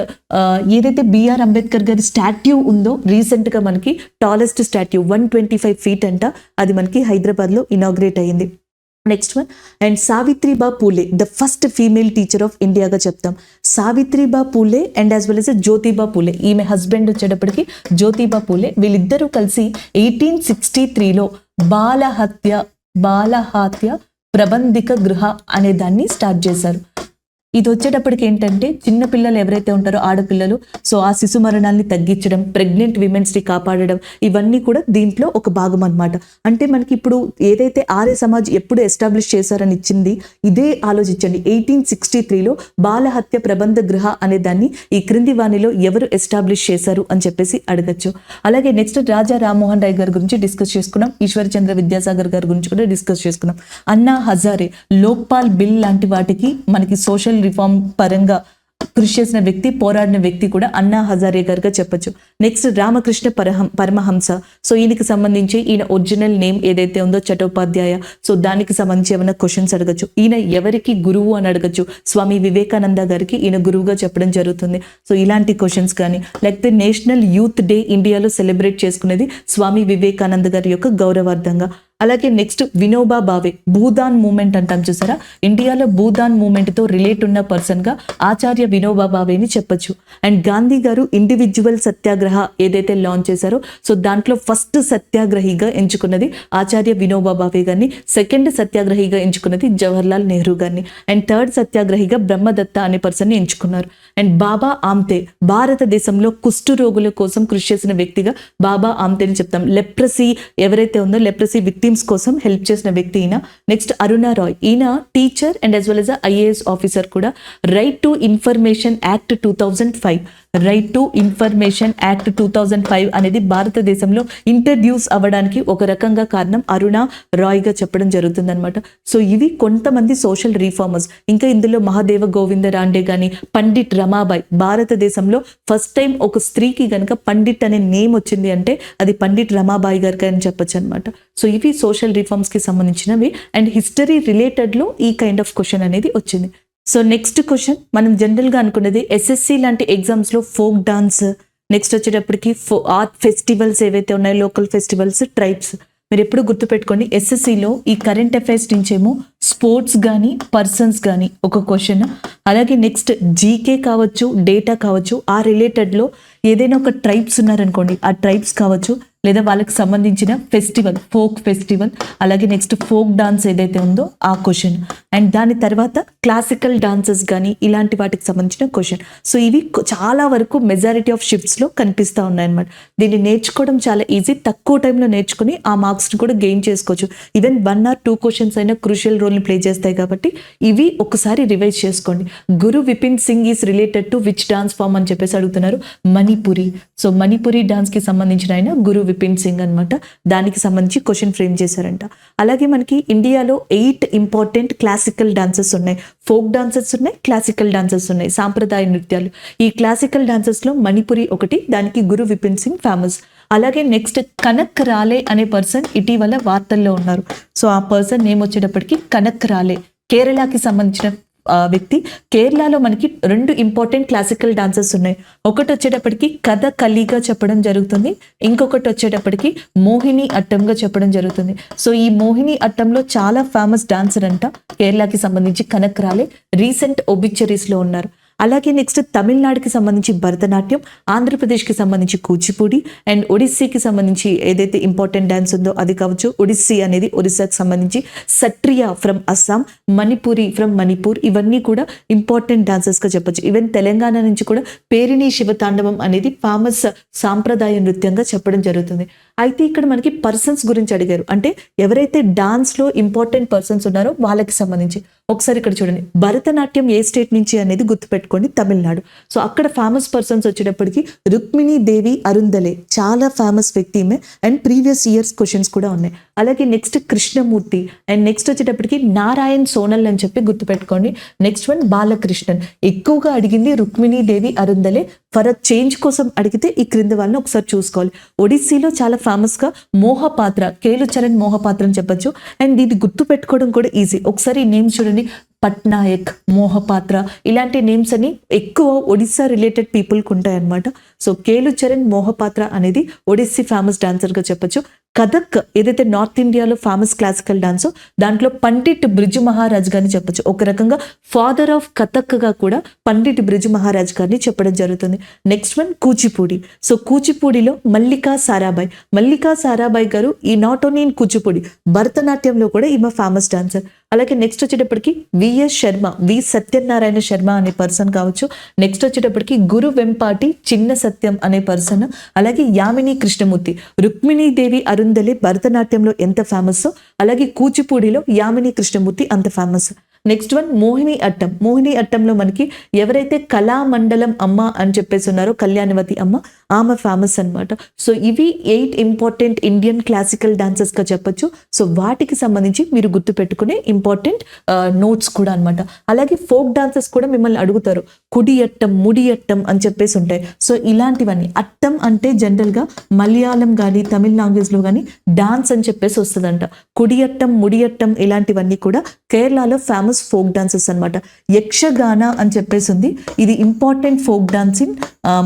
ఏదైతే బిఆర్ అంబేద్కర్ గారి స్టాట్యూ ఉందో రీసెంట్గా మనకి టాలెస్ట్ స్టాట్యూ 125 feet అంట, అది మనకి హైదరాబాద్లో ఇనాగ్రేట్ అయ్యింది. Next one and Savitribai Phule, the first female teacher of ఇండియాగా చెప్తాం. Savitribai Phule and as well as Jyotiba Phule, ఈమె హస్బెండ్ వచ్చేటప్పటికి జ్యోతిబా పూలే, వీళ్ళిద్దరూ కలిసి 1863లో బాలహత్య ప్రబంధిక గృహ అనే దాన్ని స్టార్ట్ చేశారు. ఇది వచ్చేటప్పటికి ఏంటంటే చిన్నపిల్లలు ఎవరైతే ఉంటారో ఆడపిల్లలు, సో ఆ శిశు మరణాలని తగ్గించడం, ప్రెగ్నెంట్ విమెన్స్ని కాపాడడం, ఇవన్నీ కూడా దీంట్లో ఒక భాగం అనమాట. అంటే మనకి ఇప్పుడు ఏదైతే ఆర్య సమాజ్ ఎప్పుడు ఎస్టాబ్లిష్ చేశారని ఇచ్చింది ఇదే ఆలోచించండి. 1863లో బాలహత్య ప్రబంధ గృహ అనే దాన్ని ఈ క్రింది వాణిలో ఎవరు ఎస్టాబ్లిష్ చేశారు అని చెప్పేసి అడగచ్చు. అలాగే నెక్స్ట్ రాజా రామ్మోహన్ రాయ్ గారి గురించి డిస్కస్ చేసుకున్నాం. ఈశ్వరచంద్ర విద్యాసాగర్ గారి గురించి కూడా డిస్కస్ చేసుకున్నాం. అన్నా హజారే, లోక్పాల్ బిల్ లాంటి వాటికి మనకి సోషల్ రిఫార్మ్ పరంగా కృషి చేసిన వ్యక్తి, పోరాడిన వ్యక్తి కూడా అన్నా హజారే గారుగా చెప్పొచ్చు. నెక్స్ట్ రామకృష్ణ పరమహంస. సో ఈయనకి సంబంధించి ఈయన ఒరిజినల్ నేమ్ ఏదైతే ఉందో చటోపాధ్యాయ. సో దానికి సంబంధించి ఏమైనా క్వశ్చన్స్ అడగచ్చు. ఈయన ఎవరికి గురువు అని అడగచ్చు. స్వామి వివేకానంద గారికి ఈయన గురువుగా చెప్పడం జరుగుతుంది. సో ఇలాంటి క్వశ్చన్స్ కానీ, లేకపోతే నేషనల్ యూత్ డే ఇండియాలో సెలబ్రేట్ చేసుకునేది స్వామి వివేకానంద గారి యొక్క గౌరవార్థంగా. అలాగే నెక్స్ట్ వినోబా భావే, భూదాన్ మూమెంట్ అంటాం చూసారా, ఇండియాలో భూదాన్ మూమెంట్ తో రిలేట్ ఉన్న పర్సన్ గా ఆచార్య వినోబా భావేని చెప్పొచ్చు. అండ్ గాంధీ గారు ఇండివిజువల్ సత్యాగ్రహ ఏదైతే లాంచ్ చేశారో, సో దాంట్లో ఫస్ట్ సత్యాగ్రహిగా ఎంచుకున్నది ఆచార్య వినోబా భావే గారిని, సెకండ్ సత్యాగ్రహిగా ఎంచుకున్నది జవహర్లాల్ నెహ్రూ గారిని, అండ్ థర్డ్ సత్యాగ్రహిగా బ్రహ్మదత్త అనే పర్సన్ ని ఎంచుకున్నారు. అండ్ బాబా ఆమ్తే, భారతదేశంలో కుష్టు రోగుల కోసం కృషి చేసిన వ్యక్తిగా బాబా ఆమ్తేని చెప్తాం. లెప్రసీ ఎవరైతే ఉందో లెప్రసీ విక్టిమ్స్ కోసం హెల్ప్ చేసిన వ్యక్తి ఈయన. నెక్స్ట్ అరుణ రాయ్, ఈయన teacher and as well as IAS officer కూడా. Right to Information Act 2005, Right to Information Act 2005 అనేది భారతదేశంలో ఇంట్రడ్యూస్ అవ్వడానికి ఒక రకంగా కారణం అరుణ రాయ్ గా చెప్పడం జరుగుతుంది అనమాట. సో ఇవి కొంతమంది సోషల్ రిఫార్మర్స్. ఇంకా ఇందులో మహాదేవ గోవింద రాండే గాని, పండిట్ రమాబాయ్, భారతదేశంలో ఫస్ట్ టైం ఒక స్త్రీకి గనక పండిట్ అనే నేమ్ వచ్చింది అంటే అది పండిట్ రమాబాయి గారికి అని చెప్పొచ్చు అనమాట. సో ఇవి సోషల్ రిఫార్మ్స్ కి సంబంధించినవి. అండ్ హిస్టరీ రిలేటెడ్ లో ఈ కైండ్ ఆఫ్ క్వశ్చన్ అనేది వచ్చింది. సో నెక్స్ట్ క్వశ్చన్, మనం జనరల్ గా అనుకున్నది ఎస్ఎస్సి లాంటి ఎగ్జామ్స్ లో ఫోక్ డాన్స్, నెక్స్ట్ వచ్చేటప్పటికి ఆర్ట్ ఫెస్టివల్స్ ఏవైతే ఉన్నాయో, లోకల్ ఫెస్టివల్స్, ట్రైబ్స్. మీరు ఎప్పుడు గుర్తుపెట్టుకోండి, ఎస్ఎస్సిలో ఈ కరెంట్ అఫైర్స్ నుంచేమో స్పోర్ట్స్ కానీ పర్సన్స్ కానీ ఒక క్వశ్చన్, అలాగే నెక్స్ట్ జీకే కావచ్చు, డేటా కావచ్చు, ఆ రిలేటెడ్లో ఏదైనా ఒక ట్రైబ్స్ ఉన్నారనుకోండి, ఆ ట్రైబ్స్ కావచ్చు, లేదా వాళ్ళకి సంబంధించిన ఫెస్టివల్, ఫోక్ ఫెస్టివల్, అలాగే నెక్స్ట్ ఫోక్ డాన్స్ ఏదైతే ఉందో ఆ క్వశ్చన్, అండ్ దాని తర్వాత క్లాసికల్ డాన్సెస్ కానీ ఇలాంటి వాటికి సంబంధించిన క్వశ్చన్. సో ఇవి చాలా వరకు మెజారిటీ ఆఫ్ షిఫ్ట్స్లో కనిపిస్తూ ఉన్నాయన్నమాట. దీన్ని నేర్చుకోవడం చాలా ఈజీ, తక్కువ టైంలో నేర్చుకుని ఆ మార్క్స్ని కూడా గెయిన్ చేసుకోవచ్చు. ఈవెన్ 1 or 2 క్వశ్చన్స్ అయినా క్రూషియల్ రోల్ని ప్లే చేస్తాయి కాబట్టి ఇవి ఒకసారి రివైజ్ చేసుకోండి. Guru Vipin Singh is related to which dance form అని చెప్పేసి అడుగుతున్నారు. మణిపురి. సో మణిపురి డాన్స్కి సంబంధించిన ఆయన గురు విపిన్ సింగ్ అనమాట. దానికి సంబంధించి క్వశ్చన్ ఫ్రేమ్ చేశారంట. అలాగే మనకి ఇండియాలో 8 ఇంపార్టెంట్ క్లాసికల్ డాన్సెస్ ఉన్నాయి. ఫోక్ డాన్సెస్ ఉన్నాయి, క్లాసికల్ డాన్సెస్ ఉన్నాయి, సాంప్రదాయ నృత్యాలు. ఈ క్లాసికల్ డాన్సెస్లో మణిపురి ఒకటి, దానికి గురు విపిన్ సింగ్ ఫేమస్. అలాగే నెక్స్ట్ కనక్ రాలే అనే పర్సన్ ఇటీవల వార్తల్లో ఉన్నారు. సో ఆ పర్సన్ నేమ్ వచ్చేటప్పటికి కనక్ రాలే, కేరళకి సంబంధించిన వ్యక్తి. కేరళలో మనకి 2 ఇంపార్టెంట్ క్లాసికల్ డాన్సెస్ ఉన్నాయి. ఒకటి వచ్చేటప్పటికి కథకళిగా చెప్పడం జరుగుతుంది, ఇంకొకటి వచ్చేటప్పటికి మోహిని అట్టంగా చెప్పడం జరుగుతుంది. సో ఈ మోహిని అట్టంలో చాలా ఫేమస్ డాన్సర్ అంట కేరళకి సంబంధించి కనక్ రాలే. రీసెంట్ ఒబిచరీస్ లో ఉన్నారు. అలాగే నెక్స్ట్ తమిళనాడుకి సంబంధించి భరతనాట్యం, ఆంధ్రప్రదేశ్కి సంబంధించి కూచిపూడి, అండ్ ఒడిస్సీకి సంబంధించి ఏదైతే ఇంపార్టెంట్ డాన్స్ ఉందో అది కావచ్చు. ఒడిస్సీ అనేది ఒడిస్సాకి సంబంధించి, సట్రియా ఫ్రమ్ అస్సాం, మణిపూరి ఫ్రమ్ మణిపూర్, ఇవన్నీ కూడా ఇంపార్టెంట్ డాన్సెస్గా చెప్పొచ్చు. ఈవెన్ తెలంగాణ నుంచి కూడా పేరిణి శివతాండవం అనేది ఫేమస్ సాంప్రదాయ నృత్యంగా చెప్పడం జరుగుతుంది. అయితే ఇక్కడ మనకి పర్సన్స్ గురించి అడిగారు, అంటే ఎవరైతే డాన్స్లో ఇంపార్టెంట్ పర్సన్స్ ఉన్నారో వాళ్ళకి సంబంధించి. ఒకసారి ఇక్కడ చూడండి, భరతనాట్యం ఏ స్టేట్ నుంచి అనేది గుర్తుపెట్టుకోండి, తమిళనాడు. సో అక్కడ ఫేమస్ పర్సన్స్ వచ్చేటప్పటికి రుక్మిణీ దేవి అరుందలే, చాలా ఫేమస్ వ్యక్తి ఈమె, అండ్ ప్రీవియస్ ఇయర్స్ క్వశ్చన్స్ కూడా ఉన్నాయి. అలాగే నెక్స్ట్ కృష్ణమూర్తి, అండ్ నెక్స్ట్ వచ్చేటప్పటికి నారాయణ్ సోనల్ అని చెప్పి గుర్తుపెట్టుకోండి. Next one Balakrishnan. ఎక్కువగా అడిగింది రుక్మిణీ దేవి అరుందలే. ఫర్ అ చేంజ్ కోసం అడిగితే ఈ క్రింద వాళ్ళని ఒకసారి చూసుకోవాలి. ఒడిస్సీలో చాలా ఫేమస్ గా మోహపాత్ర, కేలుచరణ్ మోహపాత్ర అని చెప్పొచ్చు. అండ్ ఇది గుర్తు పెట్టుకోవడం కూడా ఈజీ. ఒకసారి ఈ నేమ్స్ చూడండి, పట్నాయక్, మోహపాత్ర, ఇలాంటి నేమ్స్ అని ఎక్కువ ఒడిస్సా రిలేటెడ్ పీపుల్కి ఉంటాయన్నమాట. సో కేలుచరణ్ మోహపాత్ర అనేది ఒడిస్సీ ఫేమస్ డాన్సర్గా చెప్పొచ్చు. కథక్ ఏదైతే నార్త్ ఇండియాలో ఫేమస్ క్లాసికల్ డాన్సో దాంట్లో పండిట్ బ్రిజు మహారాజ్ గారిని చెప్పొచ్చు. ఒక రకంగా ఫాదర్ ఆఫ్ కథక్ గా కూడా పండిట్ బ్రిజు మహారాజ్ గారిని చెప్పడం జరుగుతుంది. Next one Kuchipudi. సో కూచిపూడిలో మల్లికా సారాభాయ్. మల్లికా సారాభాయ్ గారు ఈ నాట్ ఓన్లీ ఇన్ కూచిపూడి, భరతనాట్యంలో కూడా ఈమె ఫేమస్ డాన్సర్. అలాగే నెక్స్ట్ వచ్చేటప్పటికి విఎస్ శర్మ, వి సత్యనారాయణ శర్మ అనే పర్సన్ కావచ్చు. నెక్స్ట్ వచ్చేటప్పటికి గురు వెంపాటి చిన్న సత్యం అనే పర్సన్. అలాగే యామిని కృష్ణమూర్తి. రుక్మిణీ దేవి అరుందలే భరతనాట్యంలో ఎంత ఫేమస్, అలాగే కూచిపూడిలో యామిని కృష్ణమూర్తి అంత famous. Next one Mohiniyattam. మోహిని అట్టంలో మనకి ఎవరైతే కళామండలం అమ్మ అని చెప్పేసి ఉన్నారో, కళ్యాణవతి అమ్మ, ఆమె ఫేమస్ అనమాట. సో ఇవి 8 ఇంపార్టెంట్ ఇండియన్ క్లాసికల్ డాన్సెస్ గా చెప్పొచ్చు. సో వాటికి సంబంధించి మీరు గుర్తుపెట్టుకునే ఇంపార్టెంట్ నోట్స్ కూడా అనమాట. అలాగే ఫోక్ డాన్సెస్ కూడా మిమ్మల్ని అడుగుతారు, కుడి అట్టం, ముడి అట్టం అని చెప్పేసి ఉంటాయి. సో ఇలాంటివన్నీ, అట్టం అంటే జనరల్ గా మలయాళం కానీ తమిళ లాంగ్వేజ్ లో కానీ డాన్స్ అని చెప్పేసి వస్తుందంట. కుడి అట్టం, ముడి అట్టం ఇలాంటివన్నీ కూడా కేరళలో ఫేమస్ ఫోక్ డాన్సెస్ అనమాట. యక్షగాన అని చెప్పేసి ఉంది, ఇది ఇంపార్టెంట్ ఫోక్ డాన్స్ ఇన్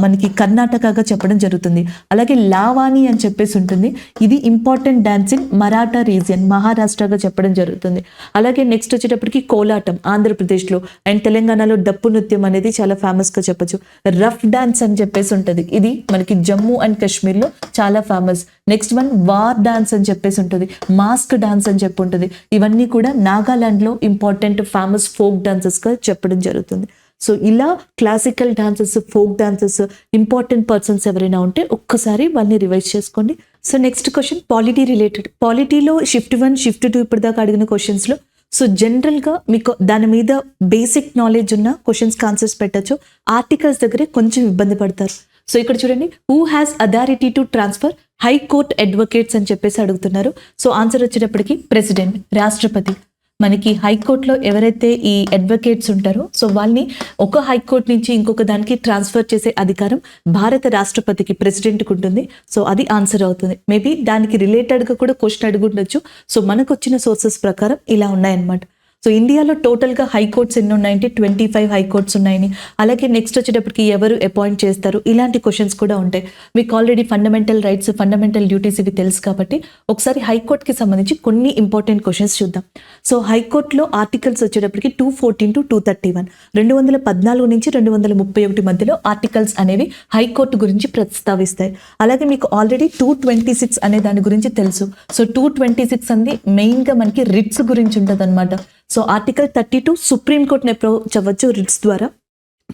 మనకి కర్ణాటకగా చెప్పడం జరుగుతుంది. అలాగే లావాణి అని చెప్పేసి ఉంటుంది, ఇది important dance in Maratha region, మహారాష్ట్రగా చెప్పడం జరుగుతుంది. అలాగే నెక్స్ట్ వచ్చేటప్పటికి కోలాటం ఆంధ్రప్రదేశ్లో, అండ్ తెలంగాణలో డప్పు నృత్యం అనేది చాలా ఫేమస్ గా చెప్పొచ్చు. రఫ్ డాన్స్ అని చెప్పేసి ఉంటుంది, ఇది మనకి జమ్మూ అండ్ కాశ్మీర్లో చాలా famous. Next one war dance అని చెప్పేసి ఉంటుంది, మాస్క్ డాన్స్ అని చెప్పి ఉంటుంది. ఇవన్నీ కూడా నాగాలాండ్లో ఇంపార్టెంట్ ఫేమస్ ఫోక్ డాన్సెస్ గా చెప్పడం జరుగుతుంది. సో ఇలా classical dances, folk dances, important persons ఎవరైనా ఉంటే ఒక్కసారి వాళ్ళని రివైజ్ చేసుకోండి. So next question polity related. పాలిటీలో షిఫ్ట్ 1, షిఫ్ట్ 2 ఇప్పటిదాకా అడిగిన క్వశ్చన్స్లో సో జనరల్గా మీకు దాని మీద బేసిక్ నాలెడ్జ్ ఉన్న క్వశ్చన్స్కి ఆన్సర్స్ పెట్టచ్చు. ఆర్టికల్స్ దగ్గరే కొంచెం ఇబ్బంది పడతారు. సో ఇక్కడ చూడండి, who has authority to transfer high court advocates అని చెప్పేసి అడుగుతున్నారు. సో ఆన్సర్ వచ్చేటప్పటికి ప్రెసిడెంట్, రాష్ట్రపతి. మనకి హైకోర్టులో ఎవరైతే ఈ అడ్వకేట్స్ ఉంటారో సో వాళ్ళని ఒక హైకోర్టు నుంచి ఇంకొక దానికి ట్రాన్స్ఫర్ చేసే అధికారం భారత రాష్ట్రపతికి, ప్రెసిడెంట్కి ఉంటుంది. సో అది ఆన్సర్ అవుతుంది. మేబీ దానికి రిలేటెడ్గా కూడా క్వశ్చన్ అడుగుండొచ్చు. సో మనకు వచ్చిన సోర్సెస్ ప్రకారం ఇలా ఉన్నాయన్నమాట. సో ఇండియాలో టోటల్గా హైకోర్ట్స్ ఎన్ని ఉన్నాయంటే 25 హైకోర్ట్స్ ఉన్నాయని, అలాగే నెక్స్ట్ వచ్చేటప్పటికి ఎవరు అపాయింట్ చేస్తారు, ఇలాంటి క్వశ్చన్స్ కూడా ఉంటాయి. మీకు already fundamental rights, fundamental duties ఇవి తెలుసు కాబట్టి ఒకసారి హైకోర్టుకి సంబంధించి కొన్ని ఇంపార్టెంట్ క్వశ్చన్స్ చూద్దాం. సో హైకోర్టులో ఆర్టికల్స్ వచ్చేటప్పటికి 214 to 231, 214 నుంచి 231 మధ్యలో ఆర్టికల్స్ అనేవి హైకోర్టు గురించి ప్రస్తావిస్తాయి. అలాగే మీకు ఆల్రెడీ 226 అనే దాని గురించి తెలుసు. సో 226 అనేది మెయిన్గా మనకి రిట్స్ గురించి ఉంటుంది అనమాట. సో ఆర్టికల్ 32 సుప్రీంకోర్టుని అప్రోచ్ అవ్వచ్చు రిట్స్ ద్వారా,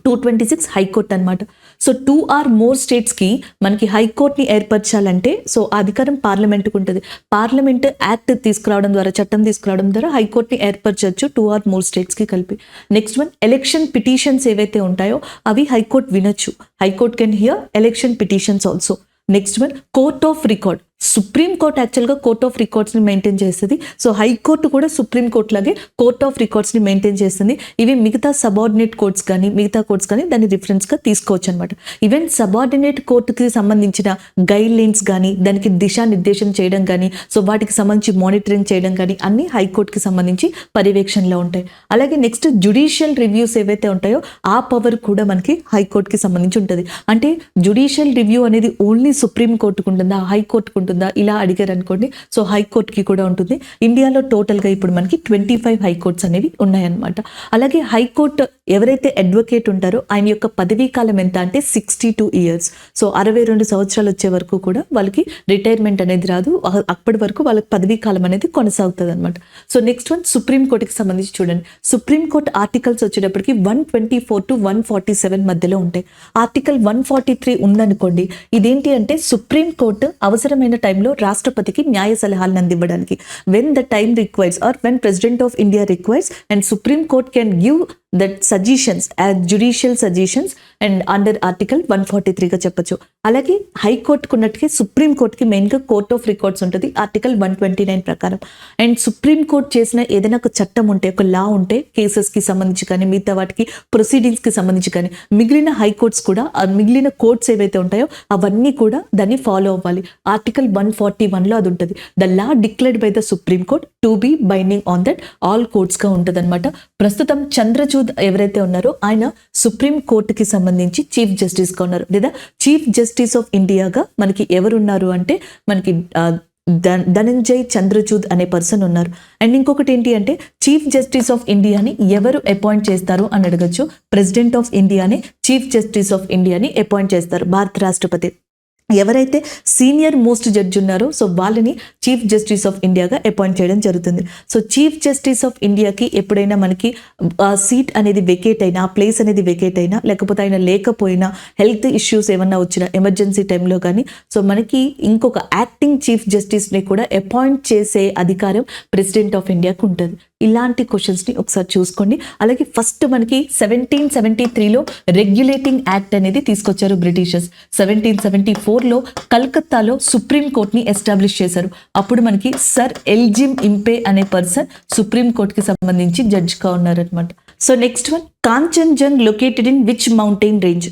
226 హైకోర్టు అనమాట. సో 2 or more స్టేట్స్కి మనకి హైకోర్టుని ఏర్పరచాలంటే సో అధికారం పార్లమెంట్కి ఉంటుంది. పార్లమెంట్ యాక్ట్ తీసుకురావడం ద్వారా, చట్టం తీసుకురావడం ద్వారా హైకోర్టుని ఏర్పరచవచ్చు 2 or more స్టేట్స్కి కలిపి. నెక్స్ట్ వన్, ఎలక్షన్ పిటిషన్స్ ఏవైతే ఉంటాయో అవి హైకోర్టు వినొచ్చు. High court can hear election petitions also. Next one, court of record. Supreme court యాక్చువల్గా కోర్ట్ ఆఫ్ రికార్డ్స్ని మెయింటైన్ చేస్తుంది. సో హైకోర్టు కూడా సుప్రీం కోర్ట్ లాగే కోర్ట్ ఆఫ్ రికార్డ్స్ని మెయింటైన్ చేస్తుంది. ఇవి మిగతా సబార్డినేట్ కోర్ట్స్ కానీ మిగతా కోర్ట్స్ కానీ దాన్ని రిఫరెన్స్గా తీసుకోవచ్చు అనమాట. ఈవెన్ సబార్డినేట్ కోర్టుకి సంబంధించిన గైడ్ లైన్స్ కానీ, దానికి దిశానిర్దేశం చేయడం కానీ, సో వాటికి సంబంధించి మానిటరింగ్ చేయడం కానీ అన్ని హైకోర్టుకి సంబంధించి పర్యవేక్షణలో ఉంటాయి. అలాగే నెక్స్ట్ జ్యుడిషియల్ రివ్యూస్ ఏవైతే ఉంటాయో ఆ పవర్ కూడా మనకి హైకోర్టుకి సంబంధించి ఉంటుంది. అంటే జ్యుడిషియల్ రివ్యూ అనేది ఓన్లీ సుప్రీం కోర్టుకు ఉంటుందా, హైకోర్టుకు ఉంటుందా, ఇలా అడిగారు అనుకోండి. సో హైకోర్టుకి కూడా ఉంటుంది. ఇండియాలో టోటల్గా ఇప్పుడు మనకి 25 హైకోర్ట్స్ అనేవి ఉన్నాయన్నమాట. అలాగే హైకోర్టు ఎవరైతే అడ్వకేట్ ఉంటారో ఆయన యొక్క పదవీ కాలం ఎంత అంటే 62 years. సో 62 సంవత్సరాలు వచ్చే వరకు కూడా వాళ్ళకి రిటైర్మెంట్ అనేది రాదు. అప్పటి వరకు వాళ్ళకి పదవీ కాలం అనేది కొనసాగుతుంది అనమాట. సో నెక్స్ట్ వన్, సుప్రీం కోర్టుకి సంబంధించి చూడండి. సుప్రీం కోర్టు ఆర్టికల్స్ వచ్చేటప్పటికి 124 to 147 మధ్యలో ఉంటాయి. ఆర్టికల్ 143 ఉందనుకోండి, ఇదేంటి అంటే సుప్రీం కోర్టు అవసరమైన టైంలో రాష్ట్రపతికి న్యాయ సలహాలను అందివ్వడానికి, when the time requires or when president of India requires and supreme court can give that suggestions as judicial suggestions and under article 143గా చెప్పొచ్చు. అలాగే హైకోర్టుకు ఉన్నట్టుగా సుప్రీం కోర్టుకి మెయిన్గా కోర్ట్ ఆఫ్ రికార్డ్స్ ఉంటుంది ఆర్టికల్ 129 ప్రకారం. అండ్ సుప్రీం కోర్ట్ చేసిన ఏదైనా ఒక చట్టం ఉంటే, ఒక లా ఉంటే, కేసెస్కి సంబంధించి కానీ మిగతా వాటికి ప్రొసీడింగ్స్కి సంబంధించి కానీ మిగిలిన హైకోర్ట్స్ కూడా మిగిలిన కోర్ట్స్ ఏవైతే ఉంటాయో అవన్నీ కూడా దాన్ని ఫాలో అవ్వాలి. ఆర్టికల్ 141లో అది ఉంటుంది. The law declared by the supreme court to be binding on that all కోర్ట్స్గా ఉంటుంది అనమాట. ప్రస్తుతం చంద్రచూడ్ ఎవరైతే ఉన్నారో ఆయన సుప్రీం కోర్టుకి సంబంధించి చీఫ్ జస్టిస్గా ఉన్నారు, లేదా చీఫ్ జస్టిస్ ఆఫ్ ఇండియాగా మనకి ఎవరున్నారు అంటే మనకి ధనంజయ్ చంద్రచూడ్ అనే పర్సన్ ఉన్నారు. అండ్ ఇంకొకటి ఏంటి అంటే చీఫ్ జస్టిస్ ఆఫ్ ఇండియాని ఎవరు అపాయింట్ చేస్తారు అని అడగచ్చు. ప్రెసిడెంట్ ఆఫ్ ఇండియాని చీఫ్ జస్టిస్ ఆఫ్ ఇండియాని అపాయింట్ చేస్తారు, భారత రాష్ట్రపతి. ఎవరైతే సీనియర్ మోస్ట్ జడ్జి ఉన్నారో సో వాళ్ళని చీఫ్ జస్టిస్ ఆఫ్ ఇండియాగా అపాయింట్ చేయడం జరుగుతుంది. సో చీఫ్ జస్టిస్ ఆఫ్ ఇండియాకి ఎప్పుడైనా మనకి ఆ సీట్ అనేది వెకేట్ అయినా, ఆ ప్లేస్ అనేది వెకేట్ అయినా, లేకపోతే ఆయన లేకపోయినా, హెల్త్ ఇష్యూస్ ఏమన్నా వచ్చినా ఎమర్జెన్సీ టైంలో కానీ సో మనకి ఇంకొక యాక్టింగ్ చీఫ్ జస్టిస్ని కూడా అపాయింట్ చేసే అధికారం ప్రెసిడెంట్ ఆఫ్ ఇండియాకు ఉంటుంది. ఇలాంటి క్వశ్చన్స్ని ఒకసారి చూసుకోండి. అలాగే ఫస్ట్ మనకి 1773లో రెగ్యులేటింగ్ యాక్ట్ అనేది తీసుకొచ్చారు బ్రిటిషర్స్. 1774లో కలకత్తాలో సుప్రీం కోర్ట్ని ఎస్టాబ్లిష్ చేశారు. అప్పుడు మనకి సర్ ఎల్జిమ్ ఇంపే అనే పర్సన్ సుప్రీం కోర్ట్కి సంబంధించి జడ్జిగా ఉన్నారనమాట. So next one, Kanchenjunga located in which mountain range.